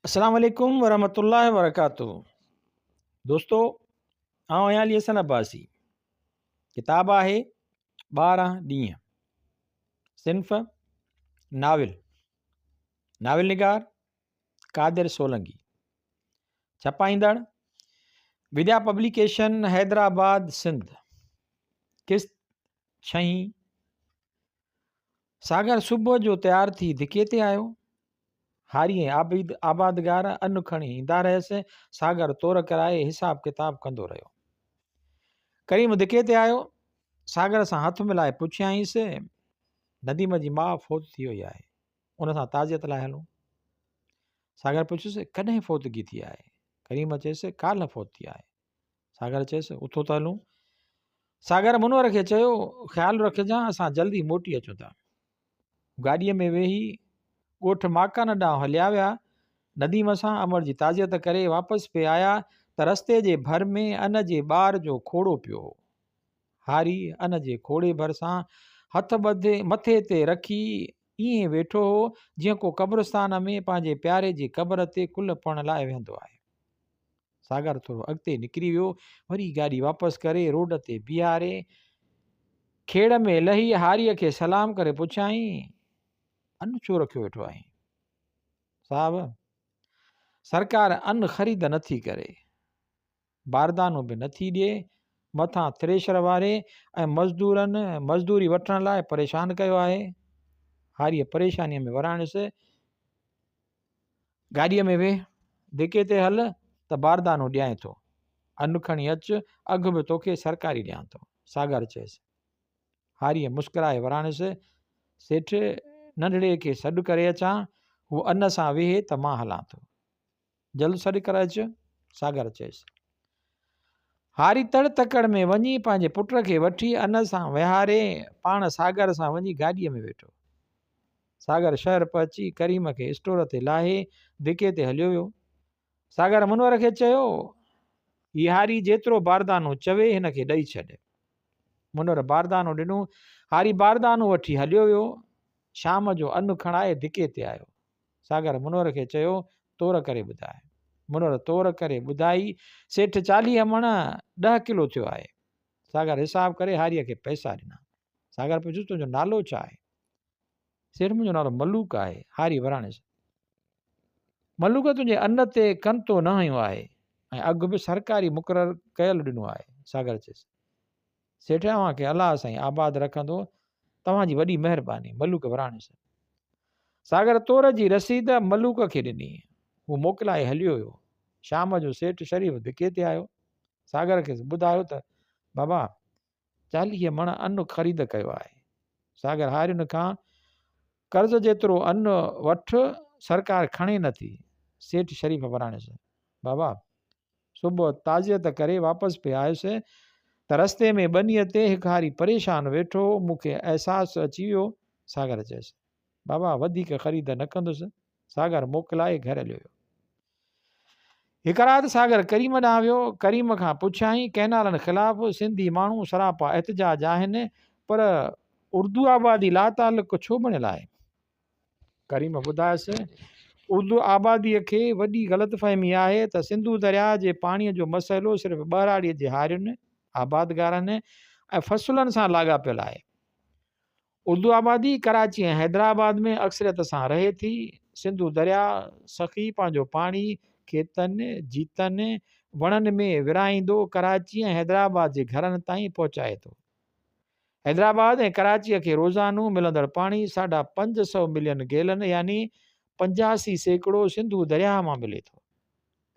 अस्सलाम वालेकुम वरहमतुल्लाहि वबरकातुहू। दोस्तों, आउं आहियां अली हसन अब्बासी। किताब आहे 12 ॾींहं। सिन्फ़ नाविल। नाविल निगार कादिर सोलंकी। छपाईंदड़ विद्या पब्लिकेशन हैदराबाद सिंध। किस्त 6। सागर सुबुह जो तैयार थी धिके ते आयो। हारी आबादगार अन्न खणी ईंदा रहियसि। सागर तोर कराए हिसाब किताब कंदो रहियो। करीम धिके ते आयो। सागर सां हथ मिलाए पुछियाईंसि, नदीम जी माउ फ़ौत थी वई आहे, उन सां ताज़ियत लाइ हलूं। सागर पुछियुसि, कॾहिं फ़ौतगी थी आहे? करीम चयसि, काल्ह फ़ौत थी आहे। सागर चयसि, उथो त हलूं। सागर मुनवर खे चयो, ख़्यालु रखजांइ, असां जल्दी मोटी अचूं था। गाॾीअ में वेही ॻोठ माकान ॾांहुं हलिया विया। नदीम सां अमर जी ताज़ियत करे वापसि पे आया त रस्ते जे भर में अन जे ॿार जो खोड़ो पियो हो। हारी अन जे खोड़े भरिसां हथ ॿधे मथे ते रखी ईअं वेठो हो जीअं को क़ब्रस्तान में पंहिंजे प्यारे जी क़बर ते कुल पढ़ण लाइ वेहंदो आहे। सागर थोरो अॻिते निकिरी वियो। वरी गाॾी वापसि करे रोड ते बीहारे खेड़ में लही हारीअ खे सलाम करे पुछियाईं, अन्न छो रखियो वेठो आहे? साहब, सरकार अन्न ख़रीद नथी करे, बारदानो बि नथी ॾिए, मथां थ्रेशर वारे ऐं मज़दूरनि मज़दूरी वठण लाइ परेशान कयो आहे। हारीअ परेशानीअ में वराणियुसि, गाॾीअ में वेह, धिके ते हल त बारदानो ॾियां थो, अन्न खणी अचु, अघु बि तोखे सरकारी ॾियां थो। सागर चयसि। हारीअ मुस्कुराए वराणियुसि, सेठ नंढड़े खे सॾु करे अचां, हू अन्न सां वेहे त मां हलां थो। जल्द सॾु करे अचु, सागर चयसि। हारी तड़ तकड़ में वञी पंहिंजे पुट खे वठी अन्न सां विहारे पाण सागर सां वञी गाॾीअ में वेठो। सागर शहर पहुची करीम खे स्टोर ते लाहे धिके ते हलियो वियो। सागर मुनवर खे चयो, हीउ हारी जेतिरो बारदानो चवे हिन खे ॾेई छॾ। मुनवर बारदानो ॾिनो। हारी बारदानो वठी हलियो वियो। शाम जो अन्न खणाए धिके ते आयो। सागर मुनवर खे चयो, तोर करे ॿुधाए। मुनवर तोर करे ॿुधाई, सेठ 40 मण 10 किलो थियो आहे। सागर हिसाब करे हारीअ खे पैसा ॾिना। सागर पुछियुसि, तुंहिंजो नालो छा आहे? सेठ, मुंहिंजो नालो मलूक आहे। हारी वराणियुसि। मलूक, तुंहिंजे अन्न ते कंतो न हयो आहे ऐं अघु बि सरकारी मुक़ररु कयल ॾिनो आहे। सागर चयसि। सेठ, अव्हांखे अलाह साईं आबाद रखंदो, तव्हांजी वॾी महिरबानी। मलूक वराणियुसि। सागर तोर जी रसीद मलूक खे ॾिनी। हू मोकिलाए हलियो वियो। शाम जो सेठ शरीफ़ धिके ते आयो। सागर खे ॿुधायो त बाबा 40 मण अन्न ख़रीद कयो आहे। सागर हारियुनि खां, कर्ज़ जेतिरो अन्न वठ, सरकार खणे नथी। सेठ शरीफ़ वराणियुसि। बाबा, सुबुह ताज़ियत करे वापसि पे आयुसि त रस्ते में ॿनीअ ते हिकु हारी परेशान वेठो, मूंखे अहसासु अची वियो। सागर चयसि। बाबा, वधीक ख़रीद न कंदुसि। सागर मोकिलाए घर हलियो वियो। हिकु राति सागर करीम ॾांहुं वियो। करीम खां पुछियाईं, कैनालनि ख़िलाफ़ु सिंधी माण्हू सरापा एहतजाज आहिनि, पर उर्दू आबादी लातालुक छो बणियल आहे? करीम ॿुधायसि, उर्दू आबादीअ खे वॾी ग़लतफ़हमी आहे त सिंधू दरिया जे पाणीअ जो मसइलो सिर्फ़ु ॿराड़ीअ जे हारियुनि, आबादगारनि ऐं फसुलनि सां लाॻापियल आहे। उर्दू आबादी कराची ऐं हैदराबाद में अक्सरियत सां रहे थी। सिंधू दरिया सखी पंहिंजो पाणी खेतनि, जीतनि, वणनि में विराईंदो कराची ऐं हैदराबाद जे घरनि ताईं पहुचाए थो। हैदराबाद ऐं कराचीअ खे रोज़ानो मिलंदड़ पाणी 550 मिलियन गैलन यानी 85% सिंधू दरिया मां मिले थो।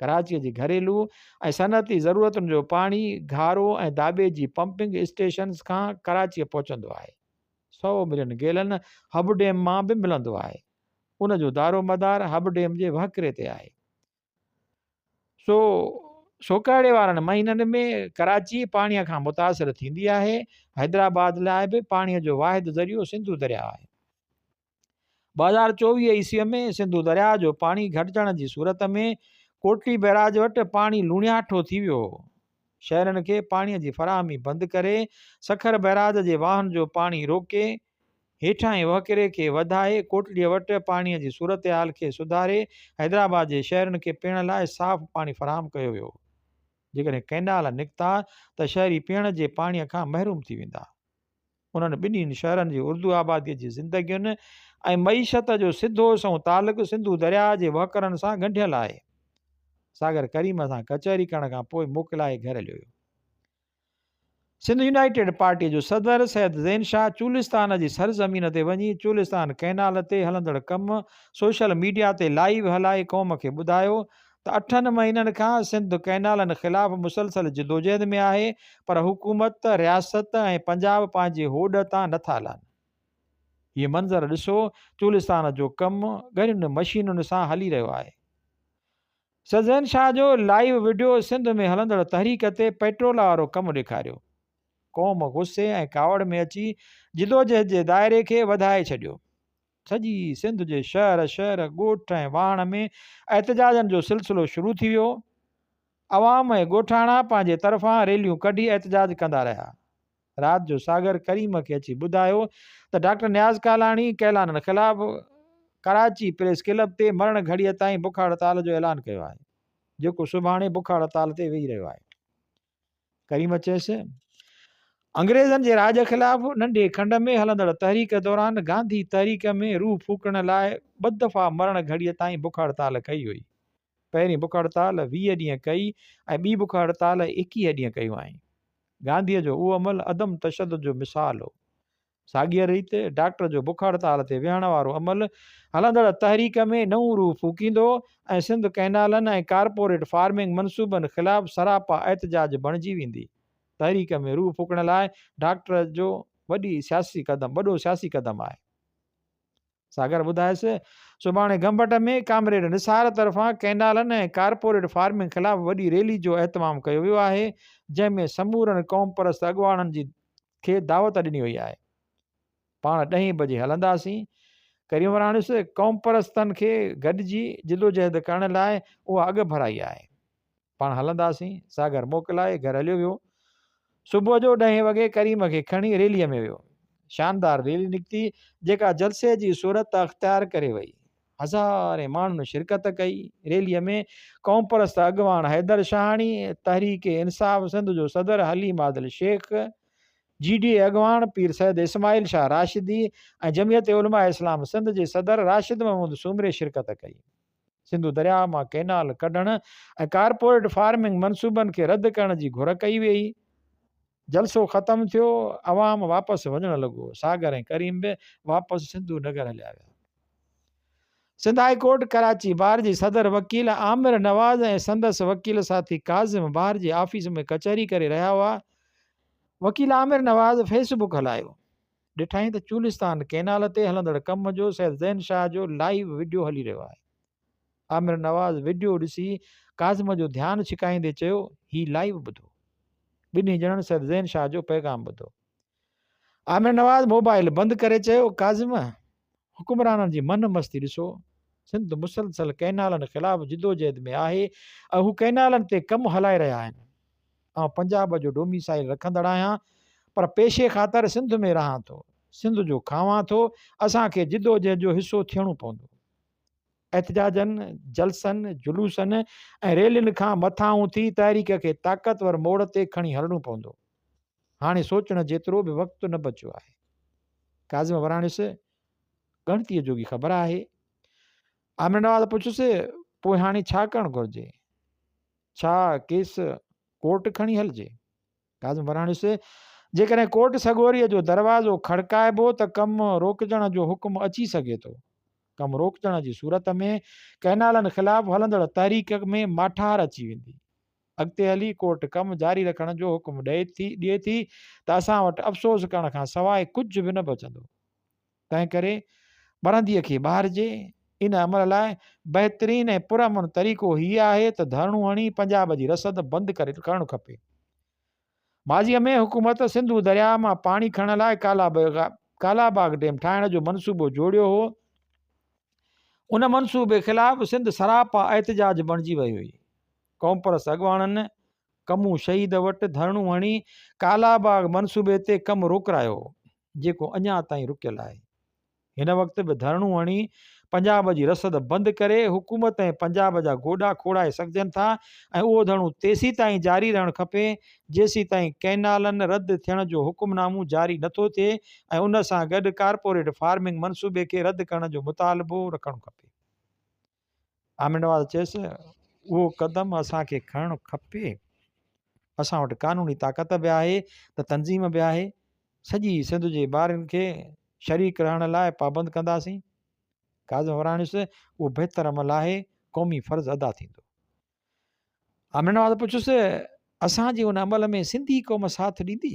कराचीअ जी घरेलू ऐं सनअती ज़रूरतुनि जो पाणी घारो ऐं दाबे जी पंपिंग स्टेशन्स खां कराचीअ पहुचंदो आहे। 100 मिलियन गैलन हब डैम मां बि मिलंदो आहे। उन जो दारो मदार हब डैम जे वहकिरे ते आहे। सोकाड़े वारनि महीननि में कराची पाणीअ खां मुतासिर थींदी आहे। हैदराबाद लाइ बि पाणीअ जो वाहिद ज़रियो सिंधू दरिया आहे। 2024 ईस्वीअ में सिंधू दरिया जो पाणी घटिजण जी सूरत में कोटली बैराज वटि पाणी लूणियाठो थी वियो। शहरनि खे पाणीअ जी फराहमी बंदि करे सखर बैराज जे वाहन जो पाणी रोके हेठां वकिरे खे वधाए कोटलीअ वटि पाणीअ जी सूरत हाल खे सुधारे हैदराबाद जे शहरनि खे पीअण लाइ साफ़ पाणी फराहम कयो वियो। जेकॾहिं कैनाल निकिता त शहरी पीअण जे पाणीअ खां महरूम थी वेंदा। उन्हनि ॿिन्हिनि शहरनि जी उर्दू आबादीअ जी ज़िंदगियुनि ऐं मईशत जो सिधो सं तालुक़ु सिंधु दरिया जे वहकरनि सां ॻंढियल आहे। सागर करीम सां कचहरी करण खां पोइ मोकिलाए घर हलियो वियो। सिंध यूनाइटेड पार्टीअ जो सदर सैयद ज़ैन शाह चूलिस्तान जी सरज़मीन ते वञी चूलिस्तान कैनाल ते हलंदड़ कमु सोशल मीडिया ते लाइव हलाए क़ौम खे ॿुधायो त 8 महीननि खां सिंध कैनालनि ख़िलाफ़ मुसलसल जिदोजहद में आहे, पर हुकूमत, रियासत ऐं पंजाब पंहिंजे होॾ तां नथा हलनि। हीअ मंज़र ॾिसो, चूलिस्तान जो कमु ॻरियुनि मशीनुनि सां हली रहियो आहे। सैयद शाह जो लाइव वीडियो सिंध में हलंदड़ तहरीक ते पेट्रोल वारो कमु ॾेखारियो। क़ौम गुस्से ऐं कावड़ में अची जिदोजहद जे दाइरे खे वधाए छॾियो। सॼी सिंध जे शहर ॻोठ ऐं वाहण में एहतजाजनि जो सिलसिलो शुरू थी वियो। अवाम ऐं ॻोठाणा पंहिंजे तरफ़ां रैलियूं कढी एहतजाज कंदा रहिया। राति जो सागर करीम खे अची ॿुधायो त डॉक्टर नियाज़ कालाणी कैलाननि ख़िलाफ़ कराची प्रेस क्लब ते मरण घड़ीअ ताईं बुख हड़ताल जो ऐलान कयो आहे, जेको सुभाणे बुख हड़ताल ते वेही रहियो आहे। करीम चयसि, अंग्रेज़नि जे राज ख़िलाफ़ नंढे खंड में हलंदड़ तहरीक दौरान गांधी तहरीक में रूह फूकण लाइ 2 दफ़ा मरण घड़ीअ ताईं बुख हड़ताल कई हुई। पहिरीं बुख हड़ताल 20 ॾींहं कई ऐं ॿी बुख हड़ताल 21 ॾींहं कयूं आहिनि। गांधीअ जो उहो अमल अदम तशदुद जो मिसाल हो। साॻीअ रीति डॉक्टर जो बुख हड़ताल ते विहण वारो अमल हलंदड़ तहरीक में नऊं रूह फूकींदो ऐं सिंध कैनालनि ऐं कारपोरेट फार्मिंग मनसूबनि ख़िलाफ़ सरापा एहतजाज बणिजी वेंदी। तहरीक में रूह फूकण लाइ डॉक्टर जो वॾो सियासी कदम आहे। सागर ॿुधायसि, सुभाणे गंबट में कामरेड निसार तरफ़ां कैनालनि ऐं कारपोरेट फार्मिंग ख़िलाफ़ वॾी रैली जो एहतमाम कयो वियो आहे, जंहिंमें समूरनि क़ौम परस्त अॻुवाणनि जी खे दावत ॾिनी वई आहे। पाण 10 बजे हलंदासीं। करीम राणियुसि, क़ौम परस्तनि खे गॾिजी जिदोजहद करण लाइ उहा अॻु भराई आहे। पाण हलंदासीं। सागर मोकिलाए घर हलियो वियो। सुबुह जो 10 वॻे करीम खे खणी रैलीअ में वियो। शानदार रैली निकिती, जेका जलसे जी सूरत अख़्तियार करे वई। हज़ारे माण्हुनि शिरकत कई। रैलीअ में क़ौम परस्त अॻुवान हैदर शाहाणी, तहरीक इंसाफ़ सिंध जो सदर हलीम आदिल शेख, GDA अॻुवान पीर सैयद इस्माइल शाह राशिदी ऐं जमियत उलमा इस्लाम सिंध जे सदर राशिद महमूद सूमरे शिरकत कई। सिंधु दरिया मां कैनाल कढण ऐं कारपोरेट फार्मिंग मनसूबनि खे रद्द करण जी घुर कई वई। जलसो ख़त्म थियो, अवाम वापसि वञणु लॻो। सागर ऐं करीम बि वापसि सिंधु नगर हलिया विया। सिंध हाई कोर्ट कराची बार जी सदर वकील आमिर नवाज़ ऐं संदसि वकील साथी काज़िम बार जी ऑफिस में कचहरी करे रहिया हुआ। वकील आमिर नवाज़ फेसबुक हलायो। ॾिठई त चूलिस्तान कैनाल ते हलंदड़ कम जो सैयद ज़ैन शाह जो लाइव वीडियो हली रहियो आहे। आमिर नवाज़ वीडियो ॾिसी काज़िम जो ध्यानु छिकाईंदे चयो, ही लाइव ॿुधो। ॿिन्ही ॼणनि सैयद ज़ैन शाह जो पैगाम ॿुधो। आमिर नवाज़ मोबाइल बंदि करे चयो, काज़िम, हुकुमराननि जी मन मस्ती ॾिसो। सिंध मुसलसल कैनालनि ख़िलाफ़ जिदोजहद में आहे ऐं हू कैनालनि ते कमु हलाए रहिया आहिनि। ऐं पंजाब जो डोमिसाइल रखंदड़ आहियां, पर पेशे ख़ातिर सिंध में रहां थो, सिंध जो खावां थो। असांखे जिदोजहद जो हिसो थियणो पवंदो। एहतजाजनि, जलसनि, जुलूसनि ऐं रैलियुनि खां मथां थी तहरीक खे ताक़तवर मोड़ ते खणी हलणो पवंदो। हाणे सोचण जेतिरो बि वक़्तु न बचियो आहे। काज़िम वराणियुसि, गणतीअ जोगी ख़बर आहे। आमिर नवाज़ पुछुसि, पोइ हाणे छा करणु घुरिजे? छा केस कोर्ट खणी हलिजे? काज़िम वराणियुसि, जेकॾहिं कोर्ट सॻोरीअ जो दरवाज़ो खड़काइबो त कमु रोकजण जो हुकुम अची सघे थो। कमु रोकजण जी सूरत में कैनालनि ख़िलाफ़ हलंदड़ तहरीक में माठार अची वेंदी। अॻिते हली कोर्ट कमु जारी रखण जो हुकुम ॾिए थी त असां वटि अफ़सोस करण खां सवाइ कुझु बि न बचंदो। तंहिं करे बरंदीअ खे ॿाहिरिजे। इन अमल लाइ बहितरीन ऐं पुरअमन तरीक़ो हीअ आहे त धरणू हणी पंजाब जी रसद बंदि करणु खपे। माज़ीअ में हुकूमत सिंधु दरिया मां पाणी खणण लाइ कालाबाग डैम ठाहिण जो मनसूबो जोड़ियो हो। उन मनसूबे ख़िलाफ़ सिंध सरापा एहतजाज बणिजी वई हुई। क़ौम परस्त अॻुवाणनि कमू शहीद वटि धरणू हणी कालाबाग मनसूबे ते कमु रोकरायो हो, जेको अञा ताईं रुकियल आहे। हिन वक़्त बि धरणू हणी पंजाब जी रसद बंदि करे हुकूमत ऐं पंजाब जा गोॾा खोड़ाए सघजनि था ऐं उहो धरणू तेसी ताईं जारी रहणु खपे जेसी ताईं कैनालनि रद्द थियण जो हुकुमनामो जारी नथो थिए ऐं उन सां गॾु कारपोरेट फार्मिंग मनसूबे खे रद्द करण जो मुतालबो रखणु खपे। आमिर नवाज़ चयसि उहो क़दम असांखे खणणु खपे। असां वटि कानूनी ताक़त बि आहे त तंज़ीम बि आहे। सॼी सिंध जे ॿारनि खे शरीक रहण लाइ पाबंद कंदासीं। काज़म वराणियुसि उहो बहितर अमल आहे, क़ौमी फ़र्ज़ु अदा थींदो। आमिर नवाज़ पुछियुसि असांजे उन अमल में सिंधी क़ौम साथ ॾींदी?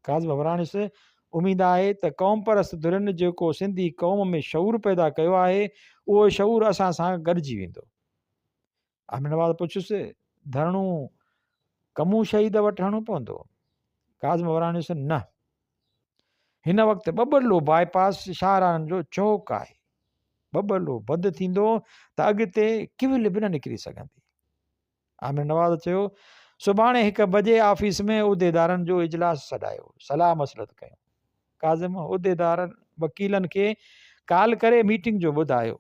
काज़म वराणियुसि उमेदु आहे त क़ौम परस्त धुरियुनि जेको सिंधी क़ौम में शऊर पैदा कयो आहे उहो शऊर असां सां गॾिजी वेंदो। आमिर नवाज़ पुछियुसि धरणू कमू शहीद वटि हणणो पवंदो? काज़म वराणियुसि न, हिन वक़्तु बबलो बाईपास शाहराहनि जो चौक आहे। बबलो बंदि थींदो त अॻिते किविल बि न निकिरी सघंदी। आमिर नवाज़ चयो सुभाणे 1 बजे ऑफिस में उहिदेदारनि जो इजलास सॾायो, सलाह मसलत कयूं। काज़म उहिदेदारनि वकीलनि खे कॉल करे मीटिंग जो ॿुधायो।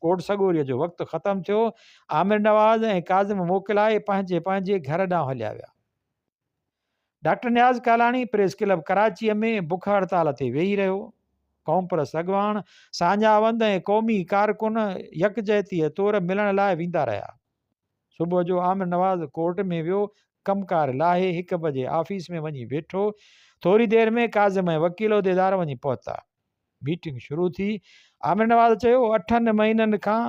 कोर्ट सॻोरीअ जो वक़्तु ख़तमु थियो। आमिर नवाज़ ऐं काज़म मोकिलाए पंहिंजे पंहिंजे घर ॾांहुं हलिया विया। डॉक्टर नियाज़ कालाणी प्रेस क्लब कराचीअ में बुख हड़ताल ते वेही रहियो। क़ौम परस्त अॻवान, साझावंद ऐं क़ौमी कारकुन यकजहतीअ तौरु मिलण लाइ वेंदा रहिया। सुबुह जो आमिर नवाज़ कोर्ट में वियो, कमकार लाहे 1 बजे ऑफिस में वञी वेठो। थोरी देरि में काज़म ऐं वकील उहिदेदार वञी पहुता। मीटिंग शुरू थी। आमिर नवाज़ चयो 8 महीननि खां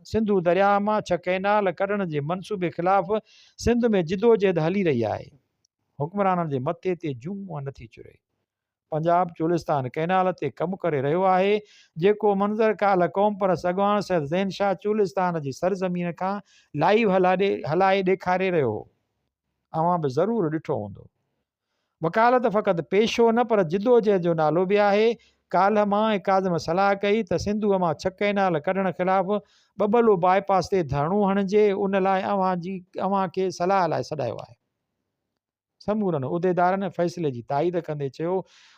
सिंधु दरिया मां 6 कैनाल कढण जे मनसूबे ख़िलाफ़ सिंध में जिदोजहद हली रही आहे। हुक्मराननि जे मथे ते जूं नथी चुरे। पंजाब चोलिस्तान कैनाल ते कमु करे रहियो आहे जेको मंज़र काल क़ौम परस्त अॻवान सैयद ज़ैन शाह चोलिस्तान जी सरज़मीन खां लाइव हलाए ॾेखारे रहियो हो। अवां बि ज़रूरु ॾिठो हूंदो। वकालत फ़क़ति पेशो न पर जिदोजहद जो नालो बि आहे। काल्ह मां ऐं काज़म सलाह कई त सिंधूअ मां 6 कैनाल कढण ख़िलाफ़ बबलो बाईपास ते धरणो हणिजे, उन लाइ अवां खे सलाह लाइ सॾायो आहे। समूरनि उहिदेदारनि फ़ैसिले जी ताईद कंदे चयो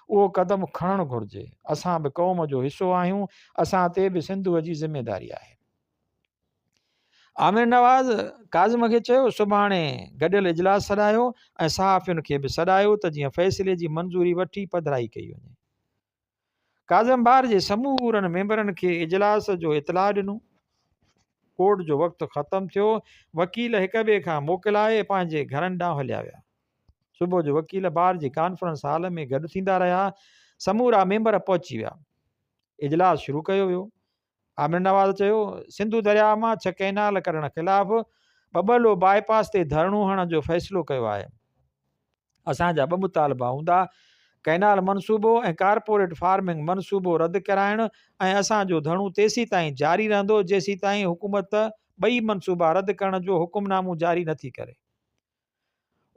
उहो क़दम खणणु घुरिजे। असां बि क़ौम जो हिसो आहियूं, असां ते बि सिंधूअ जी ज़िमेदारी आहे। आमिर नवाज़ काज़म खे चयो सुभाणे गॾियल इजलास सॾायो ऐं सहाफ़ियुनि खे बि सॾायो त जीअं फ़ैसिले जी मंज़ूरी वठी पधिराई कई वञे। काज़म बार जे समूरनि मेंबरनि खे इजलास जो इतलाह ॾिनो। कोर्ट जो वक़्तु ख़तमु थियो। वकील हिक ॿिए खां मोकिलाए पंहिंजे घरनि ॾांहुं हलिया विया। सुबुह जो वकील बार जी कॉन्फ्रेंस हाल में गॾु थींदा रहिया। समूरा मेंबर पहुची विया। इजलास शुरू कयो वियो। आमिर नवाज़ चयो सिंधु दरिया मां 6 कैनाल करण ख़िलाफ़ बबलो बाईपास ते धरणो हणण जो फ़ैसिलो कयो आहे। असांजा 2 मुतालबा हूंदा, कैनाल मनसूबो ऐं कारपोरेट फार्मिंग मनसूबो रद्द कराइण ऐं असांजो धरणो तेसी ताईं जारी रहंदो जेसी ताईं हुकूमत 2 मनसूबा रद्द करण जो हुकुमनामो जारी नथी करे।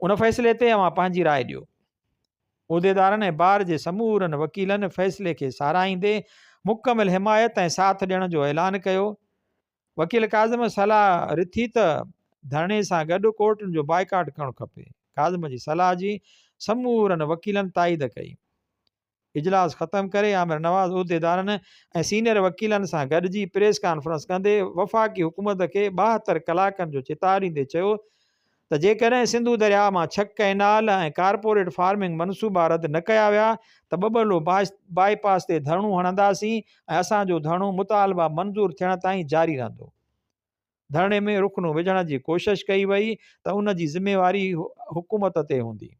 उन फ़ैसिले ते अवां पंहिंजी राय ॾियो। उहिदेदारनि ऐं बार जे समूरनि वकीलनि फ़ैसिले खे साराहींदे मुकमिल हिमायत ऐं साथ ॾियण जो ऐलान कयो। वकील काज़म सलाह रिथी त धरणे सां गॾु कोर्टुनि जो बाइकाट करणु खपे। काज़म जी सलाह जी समूरनि वकीलनि ताईद कई। इजलास ख़तमु करे आमिर नवाज़ उहिदेदारनि ऐं सीनियर वकीलनि सां गॾिजी प्रेस कॉन्फ्रेंस कंदे वफ़ाक़ी हुकूमत खे 72 कलाकनि जो चितार ॾींदे चयो त जेकॾहिं सिंधु दरिया मां 6 कैनाल ऐं कारपोरेट फार्मिंग मनसूबा रद्द न कया विया त बबलो बाईपास ते धरणो हणंदासीं ऐं असांजो धरणो मुतालबा मंज़ूर थियण ताईं जारी रहंदो। धरणे में रुकनो विझण जी कोशिश कई वई त उन जी ज़िम्मेवारी हुकूमत ते हूंदी।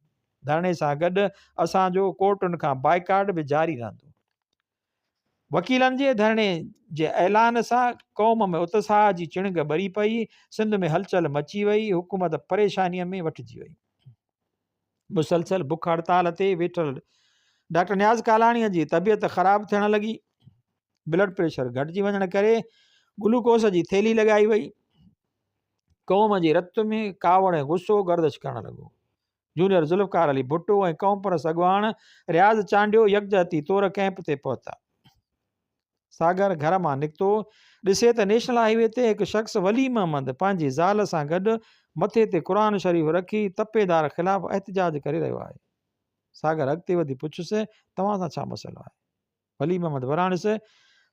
धरणे सां गॾु असांजो कोर्टुनि खां बाइकाट बि जारी रहंदो। वकीलनि जे धरणे जे ऐलान सां क़ौम में उत्साह जी चिणग ॿरी पई। सिंध में हलचल मची वई। हुकूमत परेशानीअ में वठिजी वई। मुसलसल बुख हड़ताल ते वेठल डॉक्टर नियाज़ कालाणीअ जी तबियत ख़राब थियण लॻी। ब्लड प्रेशर घटिजी वञण करे ग्लूकोस जी थैली लॻाई वई। क़ौम जे रत में कावड़ ऐं गुस्सो गर्दिश करणु लॻो। जूनियर ज़ुल्फ़कार अली भुट्टो ऐं क़ौम परस्त अॻवान रियाज़ चांडियो यकजहती तौरु कैंप ते पहुता। सागर घर मां निकितो, ॾिसे त नेशनल हाईवे ते हिकु शख़्स वलीम अहमद पंहिंजी ज़ाल सां गॾु मथे ते क़ुर शरीफ़ रखी तपेदार ख़िलाफ़ एहतजाज करे रहियो आहे। सागर अॻिते वधी पुछियुसि तव्हां सां छा मसइलो आहे? वली मोहम्मद वराणस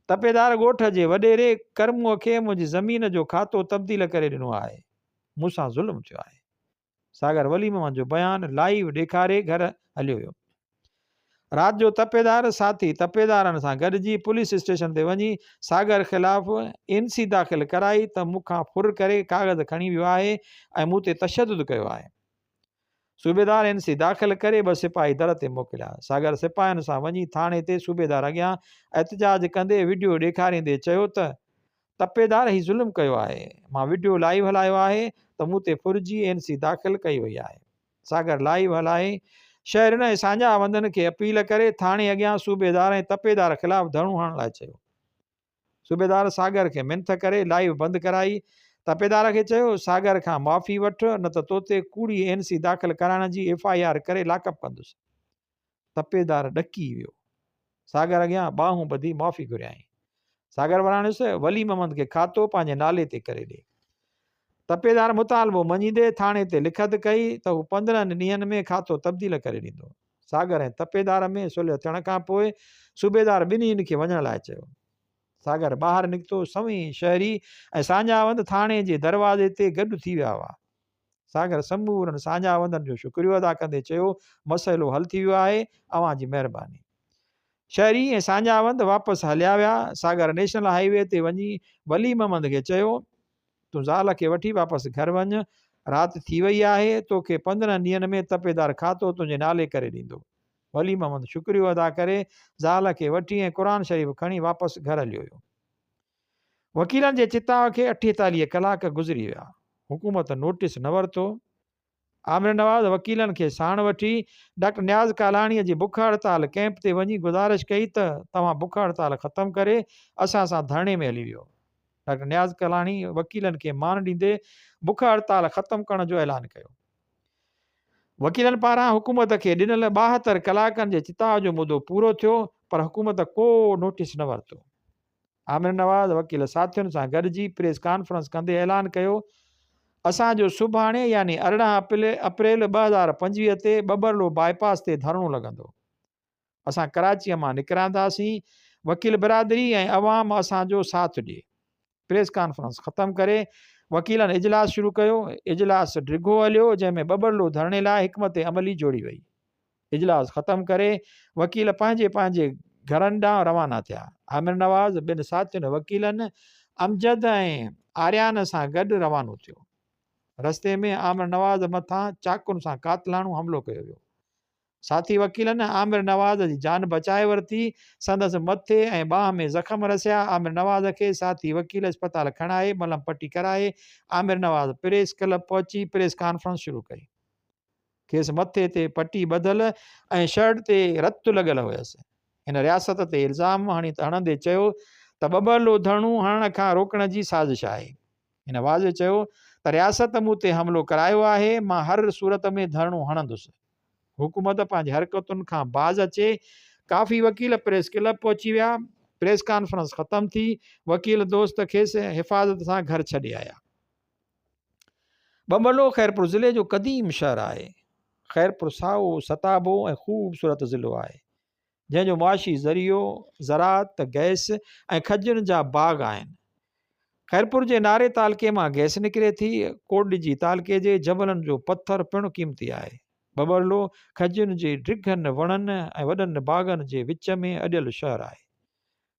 तपेदार ॻोठ जे वॾेरे करमूअ खे मुंहिंजी ज़मीन जो खातो तब्दील करे ॾिनो आहे, मूंसां ज़ुल्म थियो आहे। सागर वली मोहम्मद जो बयानु लाइव ॾेखारे घर हलियो वियो। राति जो तपेदार साथी तपेदारनि सां गॾिजी पुलिस स्टेशन ते वञी सागर ख़िलाफ़ NC दाख़िल कराई त मूंखां फुर करे काग़ज़ खणी वियो आहे ऐं मूं ते तशदुद कयो आहे। सूबेदार NC दाख़िल करे 2 सिपाही दर ते मोकिलिया। सागर सिपाहियुनि सां वञी थाणे ते सूबेदार अॻियां एहतजाज कंदे वीडियो ॾेखारींदे चयो त तपेदार ई ज़ुल्म कयो आहे, मां वीडियो लाइव हलायो आहे त मूं ते फुरिजी NC दाख़िल कई वई आहे। सागर लाइव हलाए शहर ऐं साझा वंदनि खे अपील करे थाणे अॻियां सूबेदार ऐं तपेदार ख़िलाफ़ धरणो हणण लाइ चयो। सूबेदार सागर खे मिंथ करे लाइव बंदि कराई। तपेदार खे चयो सागर खां माफ़ी वठ, न त तोते कूड़ी NC दाख़िल कराइण जी FIR करे लाकअप कंदुसि। तपेदार ॾकी वियो। सागर अॻियां बाहूं ॿधी माफ़ी घुरियाई। सागर वराणस वली मोहम्मद खे खातो पंहिंजे नाले ते करे ॾे। तपेदार मुतालबो मञींदे थाणे ते लिखत कई त हू 15 ॾींहंनि में खातो तब्दील करे ॾींदो। सागर ऐं तपेदार में सुलह थियण खां पोइ सूबेदार ॿिन्हिनि खे वञण लाइ चयो। सागर ॿाहिरि निकितो, सभई शहरी ऐं साझावंद थाणे जे दरवाज़े ते गॾु थी विया हुआ। सागर समूरनि साझावंदनि जो शुक्रियो अदा कंदे चयो मसइलो हल थी वियो आहे, अव्हां जी महिरबानी। शहरी ऐं साझावंद वापसि हलिया विया। सागर नेशनल हाईवे ते वञी वली मोहम्मद खे चयो तूं ज़ाल खे वठी वापसि घर वञ, राति थी वई आहे, तोखे 15 ॾींहंनि में तपेदार खातो तुंहिंजे नाले करे ॾींदो। वली मोहम्मद शुक्रियो अदा करे ज़ाल खे वठी ऐं क़ुर शरीफ़ खणी वापसि घर हलियो वियो। वकीलनि जे चिताव खे 48 कलाक गुज़री विया। हुकूमत नोटिस न वरितो। आमिर नवाज़ वकीलनि खे साण वठी डॉक्टर न्याज़ कालाणीअ जी बुख हड़ताल कैंप ते वञी गुज़ारिश कई त तव्हां बुख हड़ताल ख़तमु करे असां सां धरणे में हली वियो। डॉक्टर न्याज़ कालाणी वकीलनि खे मान ॾींदे बुख हड़ताल ख़तमु करण जो ऐलान कयो। वकीलनि पारां हुकूमत खे ॾिनल 72 कलाकनि जे चिताव जो मुदो पूरो थियो, पर हुकूमत को नोटिस न वरितो। आमिर नवाज़ वकील साथियुनि सां गॾिजी प्रेस कॉन्फ्रेंस कंदे ऐलान कयो असांजो सुभाणे यानी 18 अप्रैल 2025 ते बबरलो बाईपास ते धरणो लॻंदो। असां कराचीअ मां निकिरंदासीं। वकील बिरादरी ऐं अवाम असांजो साथ ॾिए। प्रेस कॉन्फ्रेंस ख़तमु करे वकीलनि इजलास शुरू कयो। इजलास डिघो हलियो, जंहिंमें बबरलो धरणे लाइ हिकमत अमली जोड़ी वई। इजलास ख़तमु करे वकील पंहिंजे पंहिंजे घरनि ॾांहुं रवाना थिया। आमिर नवाज़ 2 साथियुनि वकीलनि अमजद ऐं आर्यान सां गॾु रवानो थियो। रस्ते में आमिर नवाज़ मथां चाकुनि सां कातलाणो हमिलो कयो वियो। साथी वकीलनि आमिर नवाज़ जी जान बचाए वरिती। संदसि मथे ऐं ॿांह में ज़ख़्म रसिया। आमिर नवाज़ खे साथी वकील अस्पताल खणाए मलम पट्टी कराए आमिर नवाज़ प्रेस क्लब पहुची प्रेस कॉन्फ्रेंस शुरू कई। खेसि मथे ते पट्टी ॿधल ऐं शर्ट ते रतु लॻल हुयसि। हिन रियासत ते इल्ज़ाम हणंदे चयो त बबरलो धरणो हणण खां रोकण जी साज़िश आहे। हिन वाज़े चयो त रियासत मूं ते हमिलो करायो आहे, मां हर सूरत में धरणो हणंदुसि। हुकूमत पंहिंजी हरकतुनि खां बाज़ अचे। काफ़ी वकील प्रेस क्लब पहुची विया। प्रेस कॉन्फ्रेंस ख़तमु थी। वकील दोस्त खेसि हिफ़ाज़त सां घर छॾे आया। बबरलो ख़ैरपुर ज़िले जो क़दीम शहर आहे। ख़ैरपुर साओ सताबो ऐं ख़ूबसूरत ज़िलो आहे, जंहिंजो मुआशी ज़रियो ज़रात, गैस ऐं खजुनि जा बाग़ आहिनि। ख़ैरपुर जे नारे तालके मां गैस निकिरे थी। कोडजी तालके जे जबलनि जो पत्थर पिणु क़ीमती आहे। बबरलो खजुनि जे डिघनि वणनि ऐं वॾनि बाग़नि जे विच में अॾियल शहर आहे।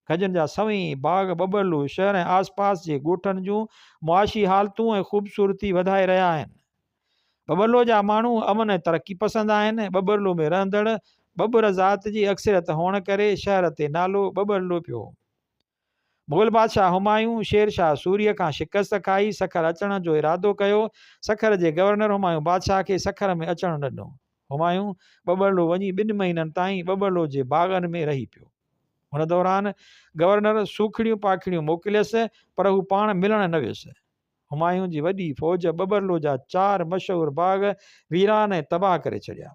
खजुनि जा सभई बाग़ बबरलो शहर ऐं आसपास जे ॻोठनि जूं मुआशी हालतूं ऐं ख़ूबसूरती वधाए रहिया आहिनि। बबरलो जा माण्हू अमन ऐं तरक़ी पसंदि आहिनि। बबरलो में रहंदड़ बबर ज़ात जी अक्सरियत हुअण करे शहर ते नालो बबरलो पियो। मुग़ल बादशाह हुमायूं शेर शाह सूरीअ खां शिकस्त खाई सखर अचण जो इरादो कयो। सखर जे गवर्नर हुमायूं बादशाह खे सखर में अचणु न ॾिनो। हुमायूं बबरलो वञी 2 महीननि ताईं बबरलो जे बाग़नि में रही पियो। हुन दौरान गवर्नर सूखड़ियूं पाखड़ियूं मोकिलियसि, पर हू पाण मिलण न वियुसि। हुमायूं जी वॾी फ़ौज बबरलो जा 4 मशहूरु बाग़ वीरान ऐं तबाह करे छॾिया।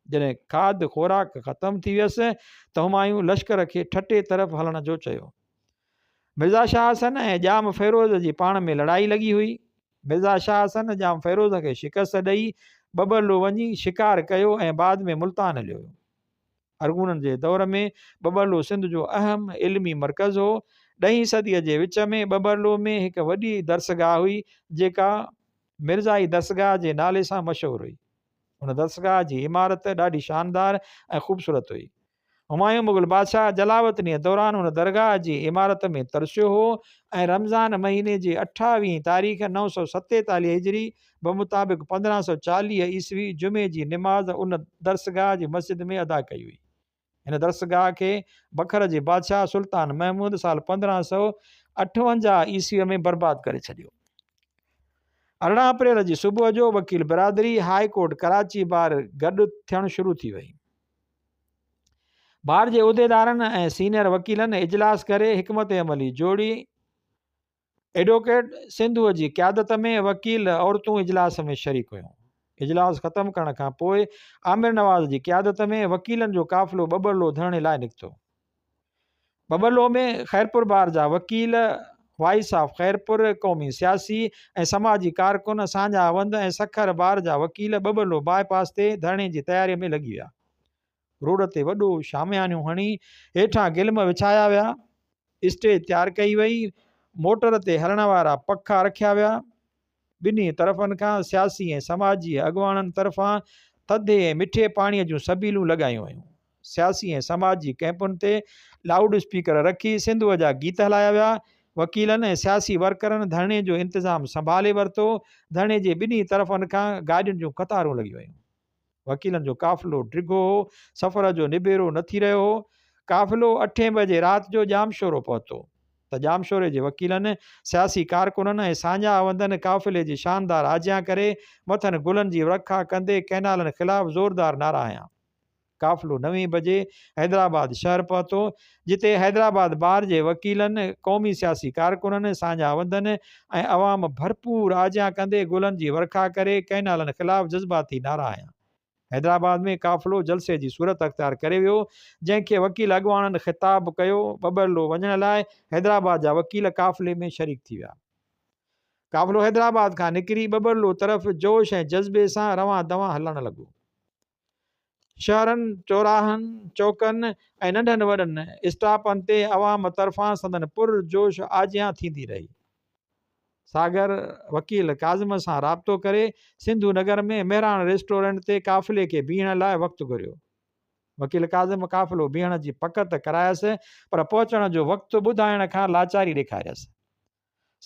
जॾहिं खाद ख़ुराक ख़तमु थी वियसि त हुमायूं लश्कर खे ठटे तरफ़ हलण जो चयो। मिर्ज़ा शाह हसन ऐं जाम फ़ैरोज़ जी पाण में लड़ाई लॻी हुई। मिर्ज़ा शाह हसन जाम फ़ैरोज़ खे शिकस्त ॾेई बबरलो वञी शिकार कयो ऐं बाद में मुल्तान हलियो। अरगूननि जे दौर में बबरलो सिंध जो अहम इल्मी मर्कज़ हो। 10वीं सदीअ जे विच में बबरलो में हिकु वॾी दरसगाह हुई जेका मिर्ज़ाई दरसगाह जे नाले सां मशहूरु हुई। उन दरसगाह जी इमारत ॾाढी शानदार ऐं ख़ूबसूरत हुई। हुमायूं मुग़ल बादशाह जलावतनीअ दौरान उन दरगाह जी इमारत में तरसियो हो ऐं रमज़ान महीने जी 28 तारीख़ 947 हिजरी बमुताबिक़ 1540 ईस्वी जुमे जी निमाज़ उन दरसगाह जी मस्जिद में अदा कई हुई। हिन दरसगाह खे बखर जे बादशाह सुल्तान महमूद साल 1558 ईस्वीअ में बर्बाद करे छॾियो। 18 अप्रैल जी सुबुह जो वकील बिरादरी हाई कोर्ट कराची बार गॾु थियणु शुरू थी वई। बार जे उहिदेदारनि ऐं सीनियर वकीलनि इजलास करे हिकमत अमली जोड़ी। एडवोकेट सिंधुअ जी क़यादत में वकील औरतूं इजलास में शरीक हुयूं। इजलास ख़त्म करण खां पोइ आमिर नवाज़ जी क़यादत में वकीलनि जो काफ़िलो बबरलो धरणे लाइ निकितो। बबरलो में ख़ैरपुर बार जा वकील, वाइस ऑफ ख़ैरपुर, क़ौमी सियासी ऐं समाजी कारकुन, सांझा वंद ऐं सखर बार जा वकील बबरलो बाईपास ते धरणे जी तयारीअ में लॻी विया। रोड ते वॾो शामियानियूं हणी हेठां गिल्म विछाया विया। स्टेज तयारु कई वई। मोटर ते हलण वारा पखा रखिया विया। ॿिन्ही तरफ़नि खां सियासी ऐं समाजी अॻुवाणनि तरफ़ां थधे ऐं मिठे पाणीअ जूं सबीलूं लॻायूं वयूं। सियासी ऐं समाजी कैंपुनि ते लाउड स्पीकर रखी सिंधुअ जा गीत हलाया विया। वकीलनि ऐं सियासी वर्करनि धरणे जो इंतज़ाम संभाले वरितो। धरणे जे ॿिन्ही तरफ़नि खां गाॾियुनि जूं कतारूं लॻी वयूं। वकीलनि जो काफ़िलो डिघो हो, सफ़र जो निबेरो न थी रहियो हो। काफ़िलो 8 बजे राति जो जामशोरो पहुतो त जामशोरे जे वकीलनि, सियासी कारकुननि ऐं सांझा वंदनि काफ़िले जी शानदार आजियां करे मथनि गुलनि जी रखा कंदे कैनालनि ख़िलाफ़ ज़ोरदार नारा हयां। काफ़िलो 9 बजे हैदराबाद शहर पहुतो जिते हैदराबाद बार जे वकीलनि, क़ौमी सियासी कारकुननि, सांझा वंदनि ऐं अवाम भरपूर आजियां कंदे गुलनि जी वर्खा करे कैनालनि ख़िलाफ़ जज़्बाती नारा हयां। हैदराबाद में काफ़िलो जलसे जी सूरत अख़्तियार करे वियो जंहिंखे वकील अॻुवाणनि ख़िताब कयो। बबरलो वञण लाइ हैदराबाद जा वकील काफ़िले में शरीक थी विया। काफ़िलो हैदराबाद खां निकिरी बबरलो तरफ़ जोश ऐं जज़्बे सां रवां दवां हलणु लॻो। शहरनि, चौराहनि, चौकनि ऐं नंढनि वॾनि स्टापनि ते अवाम तरफ़ां संदन पुरजोश आजियां थींदी रही। सागर वकील काज़िम सां राब्तो करे सिंधु नगर में मेहरान रेस्टोरेंट ते काफ़िले खे बीहण लाइ वक़्तु घुरियो। वकील काज़िम काफ़िलो बीहण जी पकत करायसि पर पहुचण जो वक़्तु ॿुधाइण खां लाचारी ॾेखारियसि।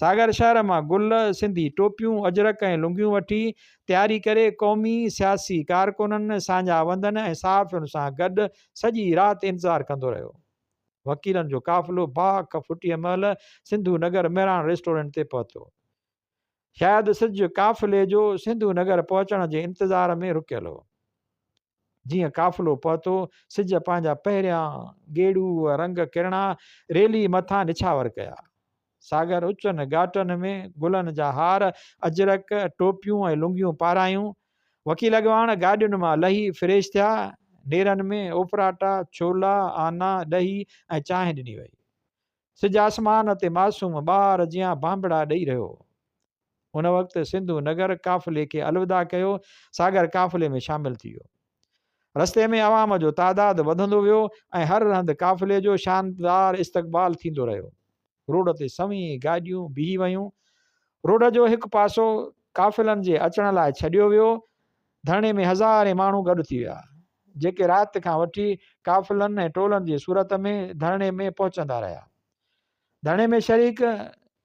सागर शहर मां गुल, सिंधी टोपियूं, अजरक ऐं लुंगियूं वठी तयारी करे क़ौमी सियासी कारकुननि, सांझा वंदनि ऐं सहाफ़ियुनि सां गॾु सॼी राति इंतज़ारु कंदो रहियो। वकीलनि जो काफ़िलो बाख फुटीअ महिल सिंधु नगर मेहरान रेस्टोरेंट ते पहुतो। शायदि सिज काफ़िले जो सिंधु नगर पहुचण जे इंतज़ार में रुकियल हो। जीअं काफ़िलो पहुतो सिज पंहिंजा पहिरियां गेड़ू रंग किरणा रेली मथां निछावर कया। सागर उचनि घाटनि में गुलनि जा हार, अजरक, टोपियूं ऐं लुंगियूं पारायूं। वकील अॻुवाण गाॾियुनि मां लही फ्रेश थिया। नेरनि में उफराटा, छोला, आना, ॾही ऐं चांहि ॾिनी वई। सिज आसमान ते मासूम ॿार जीअं भांबड़ा ॾेई रहियो। उन वक़्तु सिंधु नगर काफ़िले खे अलविदा कयो। सागर काफ़िले में शामिल थी वियो। रस्ते में अवाम जो तादादु वधंदो वियो ऐं हर हंधि काफ़िले जो शानदार इस्तक़बाल थींदो रहियो। रोड ते सवी गाॾियूं बीही वयूं। रोड जो हिकु पासो काफ़िलनि जे अचण लाइ छॾियो वियो। धरणे में हज़ारे माण्हू गॾु थी विया जेके राति खां वठी काफ़िलनि ऐं टोलनि जी सूरत में धरणे में पहुचंदा रहिया। धरणे में शरीक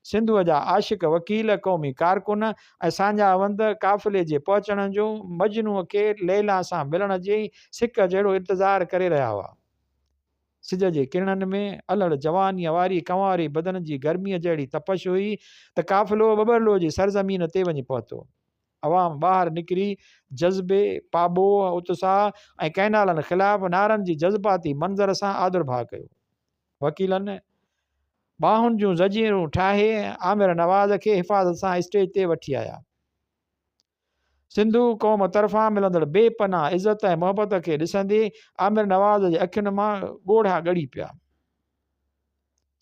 सिंधुअ जा आशिक वकील, क़ौमी कारकुन ऐं सांझा वंद काफ़िले जे पहुचण जो मजनूअ खे लैला सां मिलण जी सिक जहिड़ो इंतज़ारु करे रहिया हुआ। सिज जे किरणनि में अलड़ जवानीअ वारी कंवारी बदन जी गर्मीअ जहिड़ी तपश हुई त काफ़िलो बबरलो जी सरज़मीन ते वञी पहुतो। अवाम ॿाहिरि निकिरी जज़्बे, पाबो, उत्साह ऐं कैनालनि ख़िलाफ़ नारनि जी जज़्बाती मंज़र सां आदुरभाउ कयो। वकीलनि बाहुनि जूं ज़ंजीरूं ठाहे आमिर नवाज़ खे हिफ़ाज़त सां स्टेज ते वठी आया। सिंधु क़ौम तरफ़ां मिलंदड़ बेपनाह इज़त ऐं मोहबत खे ॾिसंदे आमिर नवाज़ जे अखियुनि मां ॻोढ़ा ॻड़ी पिया।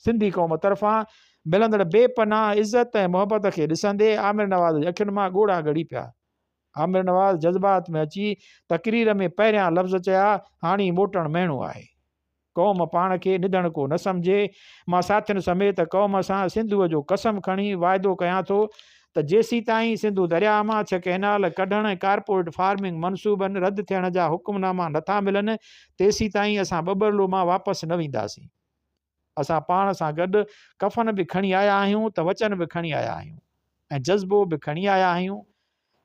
सिंधी क़ौम तरफ़ां मिलंदड़ बेपनाह इज़त ऐं मोहबत खे ॾिसंदे आमिर नवाज़ जे अखियुनि मां ॻोढ़ा ॻड़ी पिया। आमिर नवाज़ जज़्बात में अची तक़रीर में पहिरियां लफ़्ज़ चया, हाणे मोटणु महीणो आहे। क़ौम पाण खे निधण को न सम्झे। मां साथियुनि समेत क़ौम सां सिंधूअ जो कसम खणी वाइदो कयां थो त जेसीं ताईं सिंधु दरिया मां 6 कैनाल कढण ऐं कारपोरेट फार्मिंग मनसूबनि रद्द थियण जा हुकुमनामा नथा मिलनि, तेसीं ताईं असां बबरलो मां वापसि न वेंदासीं। असां पाण सां गॾु कफ़न बि खणी आया आहियूं त वचन बि खणी आया आहियूं ऐं जज़्बो बि खणी आया आहियूं।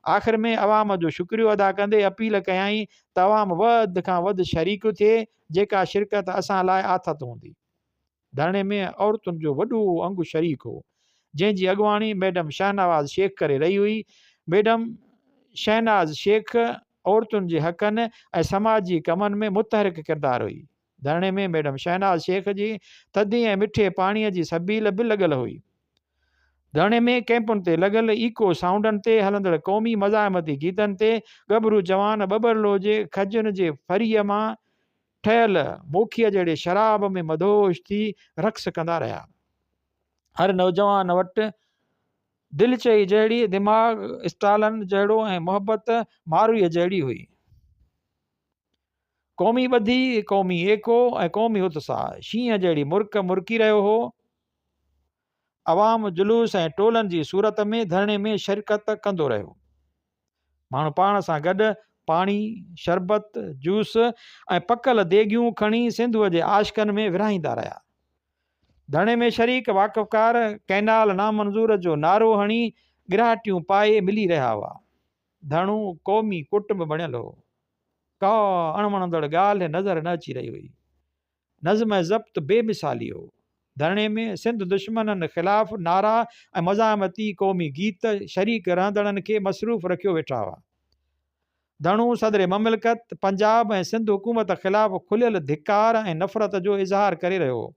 आख़िर में अवाम जो शुक्रियो अदा कंदे अपील कयाई त अवाम वधि खां वधि शरीक थिए, जेका शिरकत असां लाइ आथत हूंदी। धरणे में औरतुनि जो वॾो अंगु शरीक हो, जंहिंजी अॻुवाणी मैडम शहनवाज़ शेख करे रही हुई। मैडम शहनाज़ शेख औरतुनि जे हक़नि ऐं समाजी कमनि में मुतहरिक किरदारु हुई। धरणे में मैडम शहनाज़ शेख जी थधी ऐं मिठे पाणीअ जी सबील बि लॻल हुई। धरणे में कैंपुनि ते लॻल इको साउंडनि ते हलंदड़ क़ौमी मज़ामती गीतनि ते गबरू जवान बबरलो जे खजुनि जे फरीअ मां ठहियल मोखीअ जहिड़े शराब में मदोश थी रक़्स कंदा रहिया। हर नौजवान वटि दिलि चई जहिड़ी, दिमाग़ स्टालनि जहिड़ो ऐं मोहबत मारूअ जहिड़ी हुई। क़ौमी ॿधी, क़ौमी एको ऐं क़ौमी उत्साह शींहं जहिड़ी मुर्क मुर्की रहियो हो। अवाम जुलूस ऐं टोलनि जी सूरत में धरणे में शिरकत कंदो रहियो। माण्हू पाण सां गॾु पाणी, शरबत, जूस ऐं पकल देगियूं खणी सिंधुअ जे आशिकनि में विरहाईंदा रहिया। धरणे में शरीक वाक़फ़कार कैनाल नामंज़ूर जो नारो हणी गिराहटियूं पाए मिली रहिया हुआ। धरणो क़ौमी कुटुंब बणियल हो। का अणवणंदड़ ॻाल्हि नज़र न अची रही हुई। नज़्म ज़ब्त बेमिसाली हो। धरणे में सिंध दुश्मननि ख़िलाफ़ नारा ऐं मज़ामती क़ौमी गीत शरीक रहंदड़नि खे मसरूफ़ रखियो वेठा हुआ। धरणो सदर ममलिकत पंजाब ऐं सिंध हुकूमत ख़िलाफ़ खुलियल धिकार ऐं नफ़रत जो इज़हार करे रहियो हो।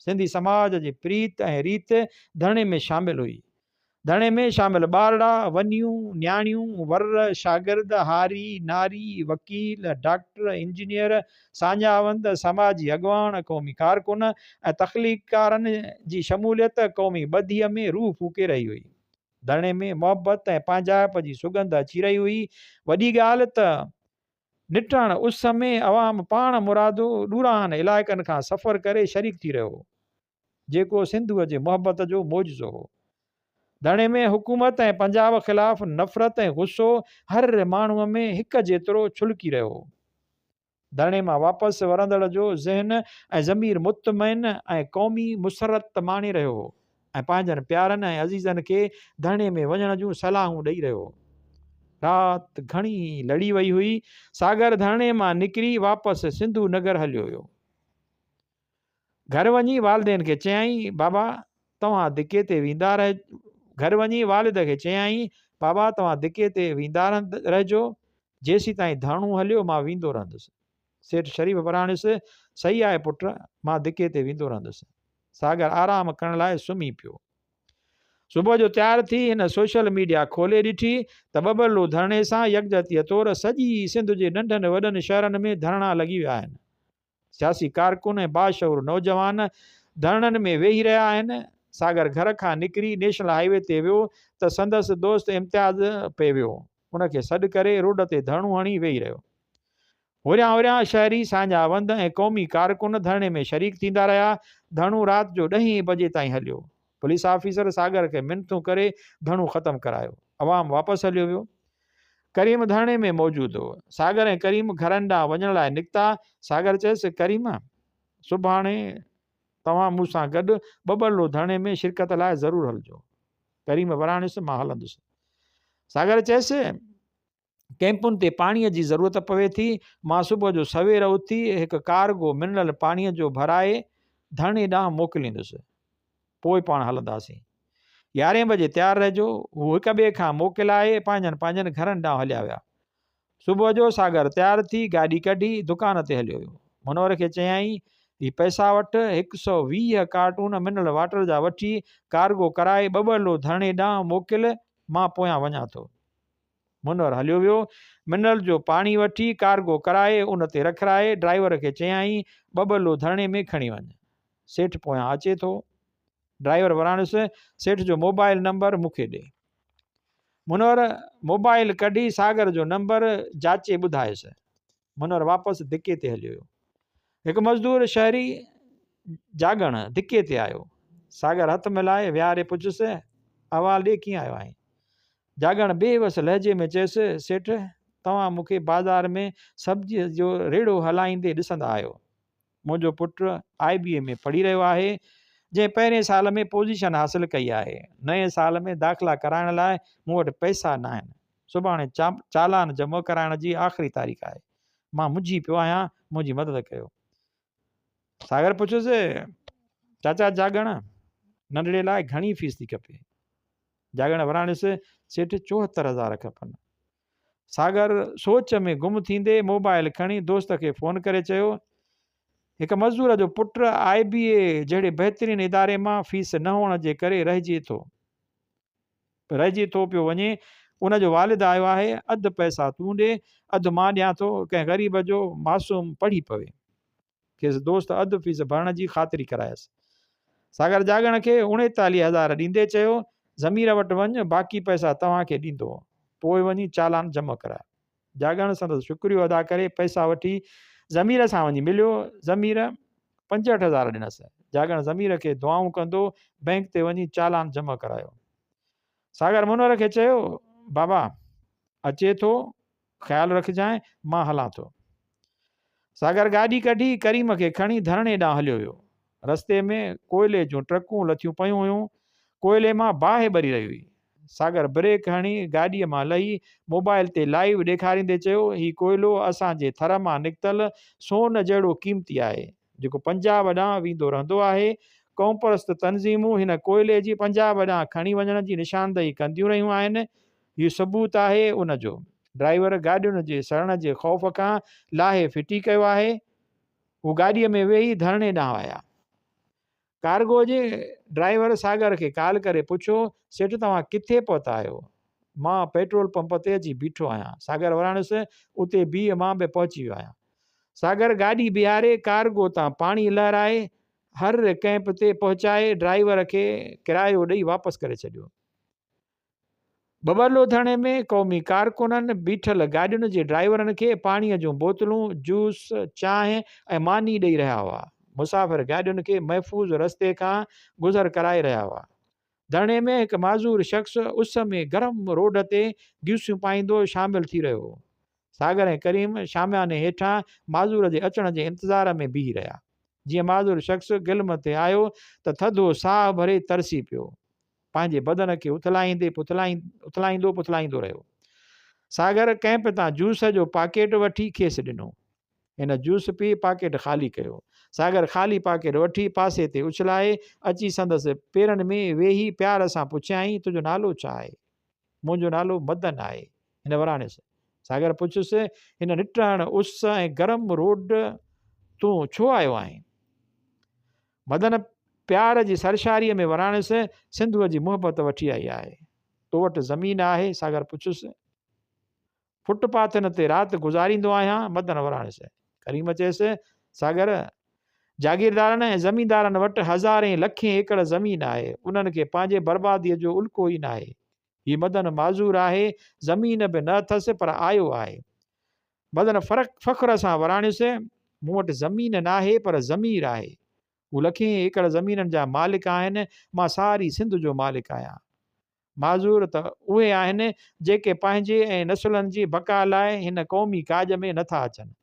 सिंधी समाज जी प्रीत ऐं रीत धरणे में शामिल हुई। धरणे में शामिल ॿारड़ा, वनियूं, न्याणियूं, वर, शागिर्द, हारी, नारी, वकील, डॉक्टर, इंजीनियर, साञावंद, समाजी अॻवान, क़ौमी कारकुन ऐं तख़लीक़कारनि जी शमूलियत क़ौमी ॿधीअ में रूह फूके रही हुई। धरणे में मोहबत ऐं पंहिंजाइप जी सुगंध अची रही हुई। वॾी ॻाल्हि त निटण उस में अवाम पाण मुरादो ॾूराहनि इलाइक़नि खां सफ़र करे शरीक थी रहियो हो, जेको सिंधुअ जे मोहबत जो मौजज़ो हो। धरणे में हुकूमत ऐं पंजाब ख़िलाफ़ नफ़रत ऐं गुस्सो हर माण्हूअ में हिकु जेतिरो छुलकी रहियो हो। धरणे मां वापसि वरंदड़ जो ज़हन ऐं ज़मीर मुतमइन ऐं क़ौमी मुसरत माणे रहियो हो ऐं पंहिंजनि प्यारनि ऐं अज़ीज़नि खे धरणे में वञण जूं सलाहूं ॾेई रहियो हो। राति घणी लड़ी वई हुई। सागर धरणे मां निकिरी वापसि सिंधु नगर हलियो हुयो। घर वञी वालदेन खे चयाईं, बाबा तव्हां धिके ते वेंदा घर वञी वालिद खे चयाईं, बाबा तव्हां धिके ते वेंदा रहिजो, जेसीं ताईं धरणो हलियो मां वेंदो रहंदुसि। सेठ शरीफ़ वराणियुसि, सही आहे पुट, मां धिके ते वेंदो रहंदुसि। सागर आराम करण लाइ सुम्ही पियो। सुबुह जो तयारु थी हिन सोशल मीडिया खोले ॾिठी त बबरलो धरणे सां यकजहतीअ तौरु सॼी सिंध जे नंढनि वॾनि शहरनि में धरणा लॻी विया आहिनि। सियासी कारकुन ऐं बाशऊर नौजवान धरणनि में वेही रहिया आहिनि। सागर घर खां निकिरी नेशनल हाईवे ते वियो त संदसि दोस्त इम्तियाज़ पे वियो। उनखे सॾु करे रोड ते धरणो हणी वेही रहियो। होरियां होरियां शहरी साञावंद ऐं क़ौमी कारकुन धरणे में शरीक थींदा रहिया। धरणो राति जो 10 बजे ताईं हलियो। पुलिस ऑफिसर सागर खे मिनतूं करे धरणो ख़तमु करायो। अवाम वापसि हलियो वियो। करीम धरणे में मौजूदु हो। सागर ऐं करीम घरनि ॾांहुं वञण लाइ निकिता। सागर चयसि, करीम सुभाणे तव्हां मूंसां गॾु बबरलो धरणे में शिरकत लाइ ज़रूरु हलिजो। करीम वराणियुसि, मां हलंदुसि। सागर चयसि, कैंपुनि ते पाणीअ जी ज़रूरत पवे थी। मां सुबुह जो सवेर उथी हिकु कारगो मिनरल पाणीअ जो भराए धरणे ॾांहुं मोकिलींदुसि, पोइ पाण हलंदासीं। 11 बजे तयारु रहिजो। हू हिक ॿिए खां मोकिलाए पंहिंजनि पंहिंजनि घरनि ॾांहुं हलिया विया। सुबुह जो सागर तयारु थी गाॾी कढी दुकान ते हलियो वियो। मनोहर खे चयाईं, ही पैसा वटि 120 कार्टून मिनरल वाटर जा वठी कार्गो कराए बबरलो धरणे ॾांहुं मोकिल, मां पोयां वञा थो। मनोहर हलियो वियो। मिनरल जो पाणी वठी कार्गो कराए उन ते रखाए ड्राइवर खे चयाईं, बबरलो धरणे में खणी वञ, सेठ पोयां अचे थो। ड्राइवर वराणियुसि, सेठ जो मोबाइल नंबर मूंखे ॾे। मुनवर मोबाइल कढी सागर जो नंबर जाचे ॿुधायसि। मुनवर वापसि धिके ते हलियो वियो। हिकु मज़दूर शहरी जागण धिके ते आयो। सागर हथ मिलाए विहारे पुछियुसि, अहवाल ॾे कीअं आयो आहीं? जागण बेवस लहजे में चयसि, सेठ तव्हां मूंखे बाज़ार में सब्जीअ जो रेड़ो हलाईंदे ॾिसंदा आहियो। मुंहिंजो पुटु IBA में पढ़ी रहियो आहे, जंहिं पहिरें साल में पोजीशन हासिलु कई आहे। नए साल में दाख़िला कराइण लाइ मूं वटि पैसा न आहिनि। सुभाणे चालान जमा कराइण जी आख़िरी तारीख़ आहे। मां मुंझी पियो आहियां, मुंहिंजी मदद कयो। सागर पुछियुसि, चाचा जागण नंढड़े लाइ घणी फीस थी खपे? जागण वराणियुसि, सेठ 74,000 खपनि। सागर सोच में गुम थींदे मोबाइल खणी दोस्त खे फ़ोन करे चयो, हिकु मज़दूर जो पुटु IBA जहिड़े बहितरीनु इदारे मां फीस न हुअण जे करे रहिजी थो पियो वञे। उनजो वालिद आयो आहे, अधु पैसा तूं ॾे, अधु मां ॾियां थो, कंहिं ग़रीब जो मासूम पढ़ी पवे। खेसि दोस्त अधु फीस भरण जी ख़ातिरी करायसि। सागर जागण खे 39,000 ॾींदे चयो, ज़मीर वटि वञ, बाक़ी पैसा तव्हांखे ॾींदो, पोइ वञी चालान जमा कराए। जागण संदसि शुक्रियो अदा करे पैसा वठी ज़मीर सां वञी मिलियो। ज़मीर 65,000 ॾिनसि। जागण ज़मीर खे दुआऊं कंदो बैंक ते वञी चालान जमा करायो। सागर मुनवर खे चयो, बाबा अचे थो, ख़्यालु रखजांइ, मां हलां थो। सागर गाॾी कढी करीम खे खणी धरणे ॾांहुं हलियो वियो। रस्ते में कोयले जूं ट्रकूं लथियूं पयूं हुयूं। कोयले मां बाहि ॿरी रही हुई। सागर ब्रेक हणी गाॾीअ मां लही मोबाइल ते लाइव ॾेखारींदे चयो, हीउ कोयलो असांजे थर मां निकितल सोन जहिड़ो क़ीमती आहे, जेको पंजाब ॾांहुं वेंदो रहंदो आहे। क़ौमपरस्त तनज़ीमूं हिन कोयले जी पंजाब ॾांहुं खणी वञण जी निशानदही कंदियूं रहियूं आहिनि। हीउ सबूत आहे उनजो। ड्राइवर गाॾियुनि जे सड़ण जे ख़ौफ़ खां लाहे फिटी कयो आहे। हू गाॾीअ में वेही धरणे ॾांहुं आया। कार्गो जे ड्राइवर सागर खे कॉल करे पुछियो, सेठ तव्हां किथे पहुता आहियो? मां पेट्रोल पंप ते अची बीठो आहियां। सागर वराणियुसि, उते बीह, मां बि पहुची वियो आहियां। सागर गाॾी बीहारे कार्गो तां पाणी लहराए हर कैंप ते पहुचाए ड्राइवर खे किरायो ॾेई वापसि करे छॾियो। बबरलो थाणे में क़ौमी कारकुननि बीठल गाॾियुनि जे ड्राइवरनि खे पाणीअ जूं बोतलूं, जूस, चांहि ऐं मानी ॾेई रहिया हुआ। मुसाफ़िर गाॾियुनि खे महफ़ूज़ रस्ते खां गुज़र कराए रहिया हुआ। धरणे में हिकु माज़ूर शख़्स उस में गरम रोड ते गियूसियूं पाईंदो शामिल थी रहियो हो। सागर ऐं करीम शामियाने हेठां माज़ूर जे अचण जे इंतज़ार में बीही रहिया। जीअं माज़ूर शख़्स गिल्म ते आयो त थधो साह भरे तरसी पियो। पंहिंजे बदन खे उथलाईंदो रहियो। सागर कैंप तां जूस जो पाकेट वठी खेसि ॾिनो। हिन जूस पी पाकेट ख़ाली कयो। सागर ख़ाली पाकेट वठी पासे ते उछलाए अची संदसि पेरनि में वेही प्यार सां पुछियाईं, तुंहिंजो नालो छा आहे? मुंहिंजो नालो मदन आहे। हिन वराणियुसि। सागर पुछियुसि, हिन निटण उस ऐं गरम रोड तूं छो आयो आहीं? मदन प्यार जी सरशारीअ में वराणियुसि, सिंधुअ जी मुहबत वठी आई आहे। तो वटि ज़मीन आहे? सागर पुछियुसि। फुटपाथनि ते राति गुज़ारींदो आहियां। मदन वराणियुसि। करीम चयसि, सागर जागीरदारनि ऐं ज़मींदारनि वटि हज़ारें लखें एकड़ ज़मीन आहे। उन्हनि खे पंहिंजे बर्बादीअ जो उल्को ई न आहे। हीउ मदन माज़ूर आहे, ज़मीन बि न अथसि पर आयो आहे। मदन फ़ख्र सां वराणियुसि, मूं वटि ज़मीन न आहे पर ज़मीर आहे। हू लखें एकड़ ज़मीननि जा मालिक आहिनि। मां सारी सिंध जो मालिक आहियां। माज़ूर त उहे आहिनि जेके पंहिंजे ऐं नसुलनि जी बका लाइ हिन क़ौमी काज में नथा अचनि।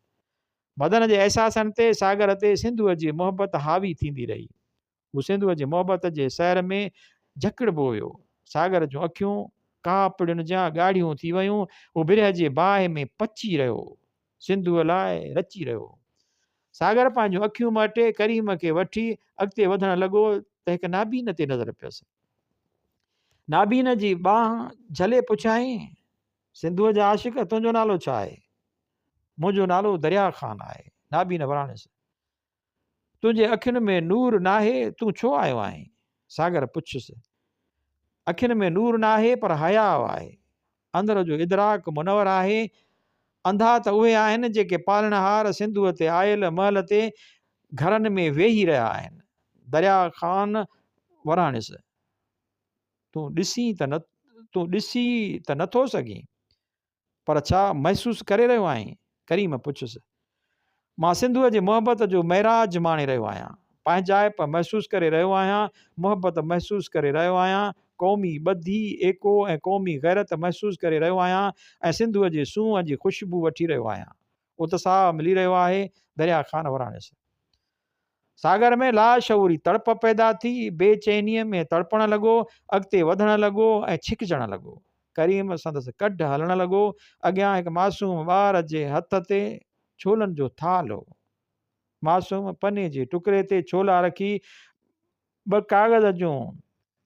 मदन जे अहसासनि ते सागर ते सिंधुअ जी मुहबत हावी थींदी रही। हू सिंधुअ जी मुहबत जे सैर में झकिड़िबो हुयो। सागर जूं अखियूं कापड़ियुनि जा ॻाढ़ियूं थी वयूं। हू बिरह जे बाहि में पची रहियो, सिंधुअ लाइ रची रहियो। सागर पंहिंजूं अखियूं मटे करीम खे वठी अॻिते वधणु लॻो त हिकु नाबीन ते नज़र पियसि। नाबीन जी बांह झले पुछियाईं, सिंधुअ जा आशिक़, तुंहिंजो नालो छा आहे? मुंहिंजो नालो दरिया ख़ान आहे। नाबीन वराणियुसि। तुंहिंजे अखियुनि में नूर नाहे, तूं छो आयो आहीं? सागर पुछियुसि। अखियुनि में नूर नाहे पर हयाव आहे। अंदर जो इदराक मुनवर आहे। अंधा त उहे आहिनि जेके पालनहार सिंधुअ ते आयल महल ते घरनि में वेही रहिया आहिनि। दरिया ख़ान वराणियुसि। तूं ॾिसी त न तूं ॾिसी त नथो सघीं, पर छा महसूसु करे रहियो आहीं? करीम पुछुसि। मां सिंधूअ जी मुहबत जो महराज माणे रहियो आहियां, पंहिंजाइप महसूसु करे रहियो आहियां, मुहबत महसूसु करे रहियो आहियां, क़ौमी ॿधी एको ऐं क़ौमी गैरत महसूसु करे रहियो आहियां ऐं सिंधूअ जे सूंहं जी ख़ुशबू वठी रहियो आहियां। उत्साह मिली रहियो आहे। दरिया ख़ान वराणिस। सागर में लाशऊरी तड़प पैदा थी, बेचैनीअ में तड़पण लॻो, अॻिते वधण लॻो ऐं छिकजण लॻो। करीम संदसि कढ हलण लॻो। अॻियां हिकु मासूम ॿार जे हथ ते छोलनि जो थाल हो। मासूम पने जे टुकड़े ते छोला रखी, ॿ कागज़ जूं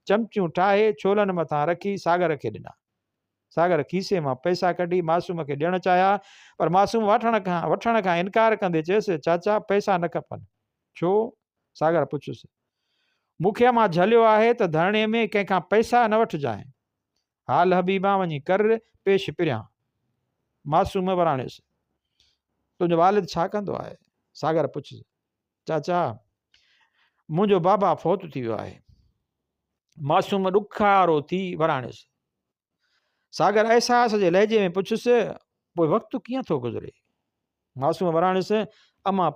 चमचियूं ठाहे छोलनि मथां रखी सागर खे ॾिना। सागर खीसे मां पैसा कढी मासूम खे ॾियणु चाहिया, पर मासूम वठण खां इनकार कंदे चयसि, चाचा पैसा न खपनि। छो? सागर पुछुसि। मूंखे मां झलियो आहे त धरणे में कंहिंखां पैसा न वठिजांइ। हाल हबीबा वञी कर पेश पिरियां। मासूम वराणियुसि। तुंहिंजो वालिद छा कंदो आहे? सागर पुछुसि। चाचा, मुंहिंजो बाबा फौत थी वियो आहे। मासूम ॾुखारो थी वराणियुसि। सागर अहसास जे लहजे में पुछुसि, पोइ वक़्तु कीअं थो गुज़रे? मासूम वराणियुसि। अमां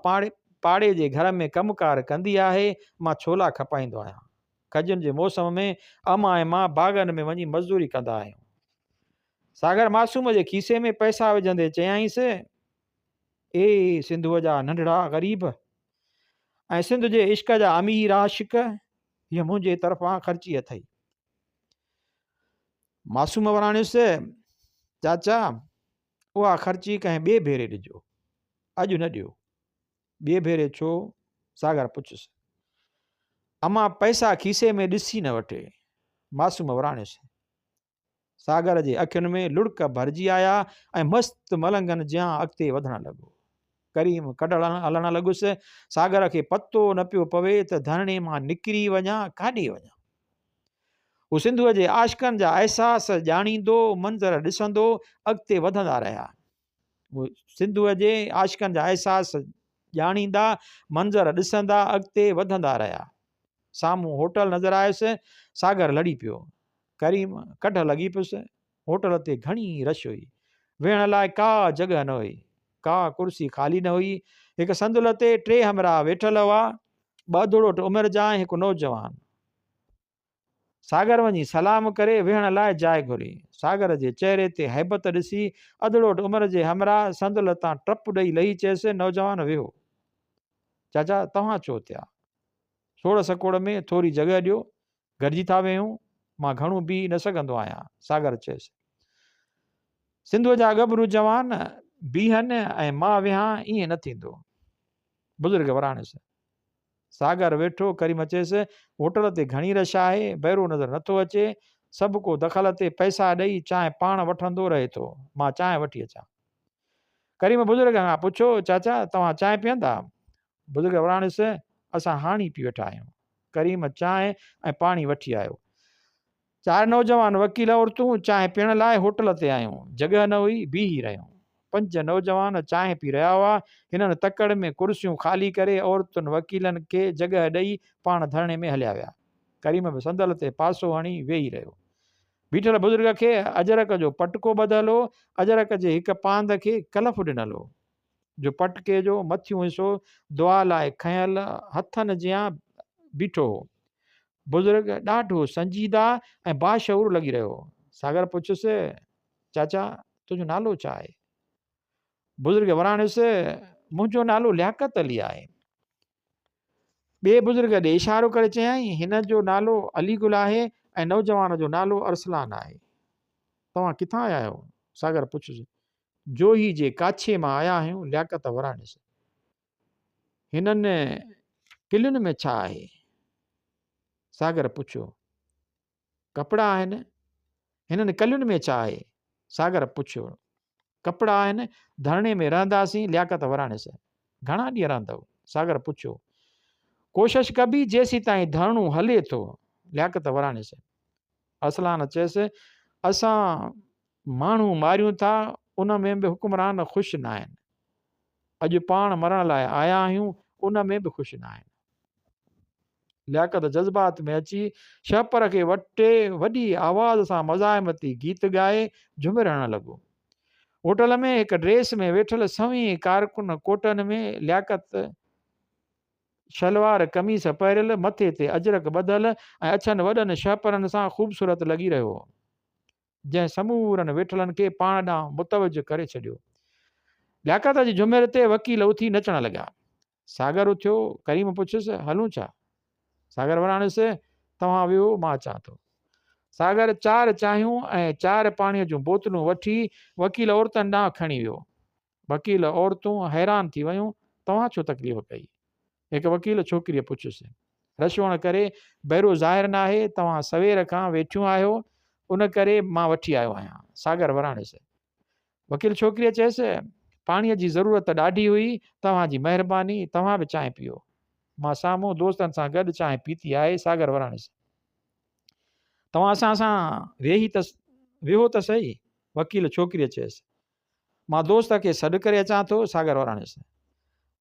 पाड़े जे घर में कमुकार कंदी आहे, मां छोला खपाईंदो आहियां। खजनि जे मौसम में अमां ऐं मां बाग़नि में वञी मज़दूरी कंदा आहियूं। सागर मासूम जे खीसे में पैसा विझंदे चयाईंसि, ए सिंधूअ जा नंढड़ा ग़रीब ऐं सिंध जे इश्क जा अमीर आशिक, हीअ मुंहिंजे तरफ़ां ख़र्ची अथई। मासूम वराणियुसि। चाचा, उहा ख़र्ची कंहिं ॿिए भेरे ॾिजो, अॼु न ॾियो। ॿिए भेरे छो? सागर पुछुसि। अमां पैसा खीसे में ॾिसी न वठे। मासूम वराणियुसि। सागर जे अखियुनि में लुड़क भरिजी आया ऐं मस्तु मलंगनि जियां अॻिते वधण लॻो। करीम कढण हलण लॻुसि। सागर खे पतो न पियो पवे त धरणे मां निकिरी वञा काॾे वञा। हू सिंधूअ जे आशिकनि जा अहसास ॼाणींदो, मंज़र ॾिसंदो, अॻिते वधंदा रहिया। हू सिंधूअ जे आशिकनि जा अहसास ॼाणींदा, मंज़र ॾिसंदा, अॻिते वधंदा रहिया। साम्हूं होटल नज़र आयुसि। सागर लड़ी पियो। करीम कढ लॻी पियुसि। होटल ते घणी रश हुई। वेहण लाइ का जॻह न हुई, का कुर्सी ख़ाली न हुई। हिकु संदुल ते 3 हमरा वेठल हुआ, 2 अधोड़ोट उमिरि जा ऐं हिकु नौजवान। सागर वञी सलाम करे वेहण लाइ जाइ घुरी। सागर जे चहिरे ते हैबत ॾिसी अधोड़ोट उमिरि जे हमरा संदुल तां टप ॾेई लही चयसि, नौजवान वेहो। चाचा, तव्हां छो थिया? सोड़ सकोड़ में थोरी जॻह ॾियो, गॾिजी था वेहूं, मां घणो बीह न सघंदो आहियां। सागर चयसि। सिंधूअ जा गभरू जवान बीहनि ऐं मां विहां, ईअं न थींदो। बुज़ुर्ग वराणियुसि। सागर वेठो। करीम चयसि, होटल ते घणी रश आहे, बैरो नज़र नथो अचे, सभु को दख़ल ते पैसा ॾेई चांहि पाण वठंदो रहे थो, मां चांहि वठी अचां। करीम बुज़ुर्ग खां पुछो, चाचा तव्हां चांहि पीअंदा? बुज़ुर्ग वराणियुसि। असां हाणी पी वेठा आहियूं। करीम चांहि ऐं पाणी वठी आयो। 4 नौजवान वकील औरतूं चांहि पीअण लाइ होटल ते आयूं। जॻह न हुई, बीही रहियूं। 5 नौजवान चांहि पी रहिया हुआ। हिननि तकड़ में कुर्सियूं ख़ाली करे औरतुनि वकीलनि खे जॻह ॾेई पाण धरणे में हलिया विया। करीम बि संदल ते पासो हणी वेही रहियो। बीठल बुज़ुर्ग खे अजरक जो पटको ॿधल हो। अजरक जे हिकु पांद खे कलफ ॾिनल हो, जो पटके जो मथियों हिसो दुआ लाइ खयल हथनि जियां बीठो हो। बुज़ुर्ग ॾाढो संजीदा ऐं बाशऊर लॻी रहियो। सागर पुछुसि, चाचा तुंहिंजो नालो छा आहे? बुज़ुर्ग वराणियुसि। मुंहिंजो नालो लियाकत अली आहे। ॿिए बुज़ुर्ग ॾे इशारो करे चयाईं, हिन जो नालो अलीगुल आहे ऐं नौजवान जो नालो अरसलान आहे। तव्हां किथां आया आहियो? सागर पुछुसि। जोही जे काछे मां आया आहियूं। लियाकत वराणियुसि। हिननि किलियुनि में छा आहे? सागर पुछियो। कपिड़ा आहिनि। हिननि कलियुनि में छा आहे? सागर पुछियो। कपिड़ा आहिनि। धरणे में रहंदासीं। लियाकत वराणियुसि। घणा ॾींहं रहंदव? सागर पुछियो। कोशिशि कबी जेसीं ताईं धरणो हले थो। लियाकत वराणियुसि। अरसलान चयसि, असां माण्हू मारियूं था, उन में बि हुकुमरान ख़ुशि न आहिनि। अॼु पाण मरण लाइ आया आहियूं, उन में बि ख़ुशि न आहिनि। लियाकत जज़्बात में अची शहपर खे वटे वॾी आवाज़ सां मज़ाहिमती गीत ॻाए झुमिरणु लॻो। होटल में हिकु ड्रेस में वेठल सवी कारकुन कोटनि में लियाकत शलवार कमीस पहिरियल, मथे ते अजरक ॿधल ऐं अछनि वॾनि शहपरनि सां ख़ूबसूरत लॻी रहियो हो, जंहिं समूरनि वेठलनि खे पाण ॾांहुं मुतवजो करे छॾियो। लियाकत जी झुमिर ते वकील उथी नचण लॻा। सागर उथियो। करीम पुछियुसि, हलूं छा? सागर वराणियुसि, तव्हां वियो, मां अचां थो। सागर 4 चांहियूं ऐं 4 पाणीअ जूं बोतलूं वठी वकील औरतुनि ॾांहुं खणी वियो। वकील औरतूं हैरान थी वियूं, तव्हां छो तकलीफ़ कई? हिकु वकील छोकिरीअ पुछियुसि। रशवण करे भैरो ज़ाहिर न आहे, तव्हां सवेर खां वेठियूं आहियो, उन करे मां वठी आयो आहियां। सागर वराणियुसि। वकील छोकिरीअ चयसि, पाणीअ जी ज़रूरत ॾाढी हुई, तव्हांजी महिरबानी, तव्हां बि चांहि पीओ। मां साम्हूं दोस्तनि सां गॾु चांहि पीती आहे। सागर वराणियुसि। तव्हां असां सां वेहो त सही, वकील छोकिरीअ चयसि। मां दोस्त खे सॾु करे अचां थो। सागर वराणियुसि।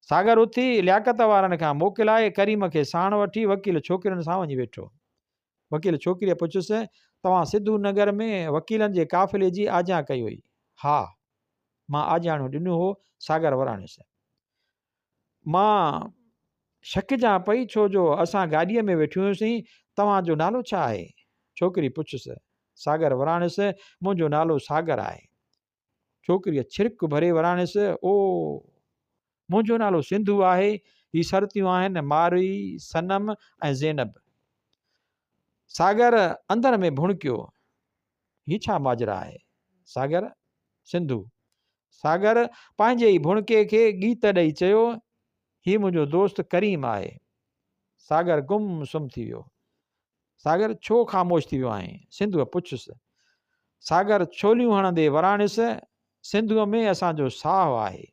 सागर उथी लियाकत वारनि खां मोकिलाए करीम खे साण वठी वकील छोकिरियुनि सां वञी वेठो। वकील छोकिरीअ पुछियुसि, तव्हां सिद्धू नगर में वकीलनि जे काफ़िले जी आज्ञा कई हुई? हा, मां आज्ञाणो ॾिनो हो। सागर वराणियुसि। मां शकिजां पई, छो जो असां गाॾीअ में वेठी हुआसीं। तव्हांजो नालो छा आहे? छोकिरी पुछियुसि। सागर वराणियुसि, मुंहिंजो नालो सागर आहे। छोकिरीअ छिरिक भरे वराणियुसि, ओ, मुंहिंजो नालो सिंधु आहे। ही सरतियूं आहिनि मारवी, सनम ऐं ज़ैनब। सागर अंदर में भुणकियो, ही छा माजरा आहे? सागर सिंधु। सागर पंहिंजे ई भुणके खे गीत ॾेई चयो, ही मुंहिंजो दोस्त करीम आहे। सागर गुम सुम थी वियो। सागर छो ख़ामोश थी वियो आहीं? सिंधुअ पुछियुसि। सागर छोलियूं हणंदे वराणियुसि, सिंधुअ में असांजो साहु आहे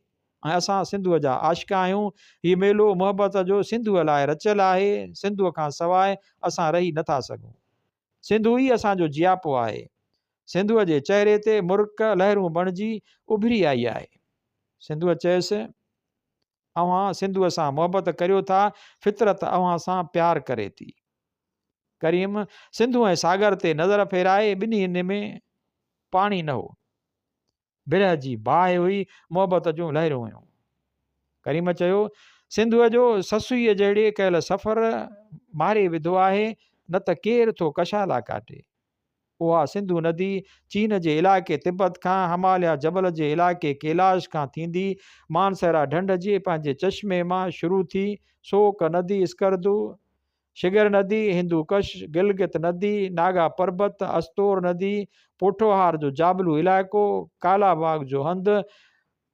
ऐं असां सिंधुअ जा आशिक़ आहियूं। हीउ मेलो मुहबत जो सिंधुअ लाइ रचियल आहे। सिंधुअ खां सवाइ असां रही नथा सघूं। सिंधु ई असांजो जियापो आहे। सिंधुअ जे चहिरे ते मुर्क लहरूं बणिजी उभरी आई आहे। सिंधुअ चयसि, अव्हां सिंधुअ सां मुहबत करियो था, फितरत अव्हां सां प्यार करे थी। करीम सिंधु ऐं सागर ते नज़र फेराए, ॿिन्ही में पाणी न हो, बिरह जी बाहि हुई, मुहबत जूं लहरूं हुयूं। करीम चयो, सिंधुअ जो ससुईअ जहिड़े कयल सफ़र मारे विधो आहे, न त केरु थो कशाला काटे। उहा सिंधु नदी चीन जे इलाइक़े तिब्बत खां, हिमालय जबल जे इलाइक़े कैलाश खां थींदी मानसरा ढंढ जे पंहिंजे चश्मे मां शुरू थी, सोक नदी स्कर्दू, शिगर नदी हिंदू कश, गिलगित नदी, नागा पर्बत, अस्तोर नदी, पोठोहार जो जाबलू इलाइक़ो, कालाबाग जो हंधु,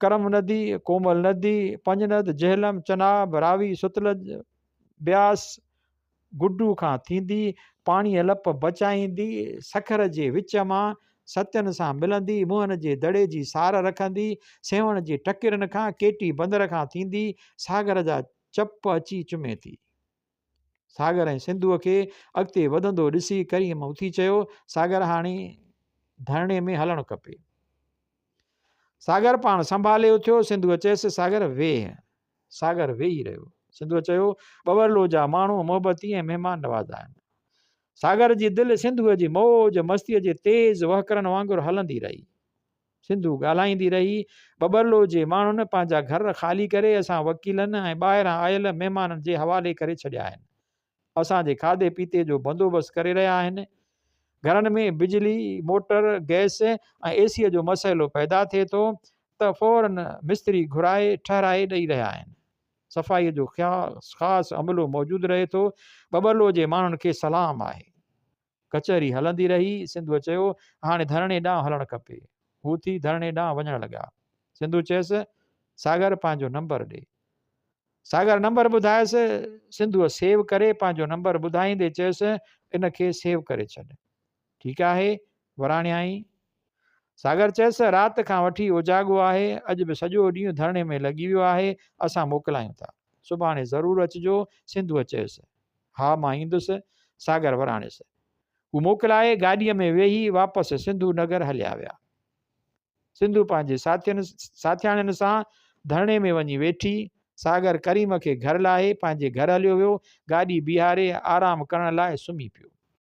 करम नदी, कोमल नदी, पंजनद, जहलम, चनाब, रावी, सुतलज, ब्यास, गुड्डू खां थींदी पाणीअ लप बचाईंदी, सखर जे विच मां सत्यनि सां मिलंदी, मुहन जे दड़े जी सार रखंदी, सेवण जे टकिरनि खां, केटी बंदर खां थींदी, सागर जा चप अची चुमे थी। सागर ऐं सिंधुअ खे अॻिते वधंदो ॾिसी करीम उथी चयो, सागर हाणे धरणे में हलणु खपे। सागर पाण संभाले उथियो। सिंधुअ चयसि, सागर वेह। सागर वेही रहियो। सिंधुअ चयो, बबरलो जा माण्हू मुहबती ऐं महिमान नवाज़ आहिनि। सागर जी दिलि सिंधुअ जी मौज मस्तीअ जे तेज़ वहकरनि वांगुरु हलंदी रही। सिंधु ॻाल्हाईंदी रही, बबरलो जे माण्हुनि पंहिंजा घर ख़ाली करे असां वकीलनि ऐं ॿाहिरां आयल महिमाननि जे हवाले करे छॾिया आहिनि। असांजे खाधे पीते जो बंदोबस्तु करे रहिया आहिनि। घरनि में बिजली, मोटर, गैस ऐं एसीअ जो मसइलो पैदा थिए थो त फ़ौरन मिस्त्री घुराए ठहिराए ॾेई रहिया आहिनि। सफ़ाईअ जो ख़ासि अमलो मौजूदु रहे थो। बबरलो जे माण्हुनि खे सलाम आहे। कचहरी हलंदी रही। सिंधुअ चयो, हाणे धरणे ॾांहुं हलणु खपे। हू थी धरणे ॾांहुं वञणु लॻा। सिंधु चयसि, सागर पंहिंजो नंबर ॾे। सागर नंबर ॿुधायसि। सिंधुअ सेव करे पंहिंजो नंबर ॿुधाईंदे चयसि, इन खे सेव करे छॾ। ठीकु आहे, वराणियाई। सागर चयसि, राति खां वठी उजाॻो आहे, अॼु बि सॼो ॾींहुं धरणे में लॻी वियो आहे, असां मोकिलायूं था, सुभाणे ज़रूरु अचिजो। सिंधुअ चयसि, हा मां ईंदुसि। सागर वराणियुसि। हू मोकिलाए गाॾीअ में वेही वापसि सिंधु नगर हलिया विया। सिंधु पंहिंजे साथियाणियुनि सां धरणे में वञी वेठी। सागर करीम खे घर लाहे पंहिंजे घर हलियो वियो। गाॾी बीहारे आराम करण लाइ सुम्ही पियो।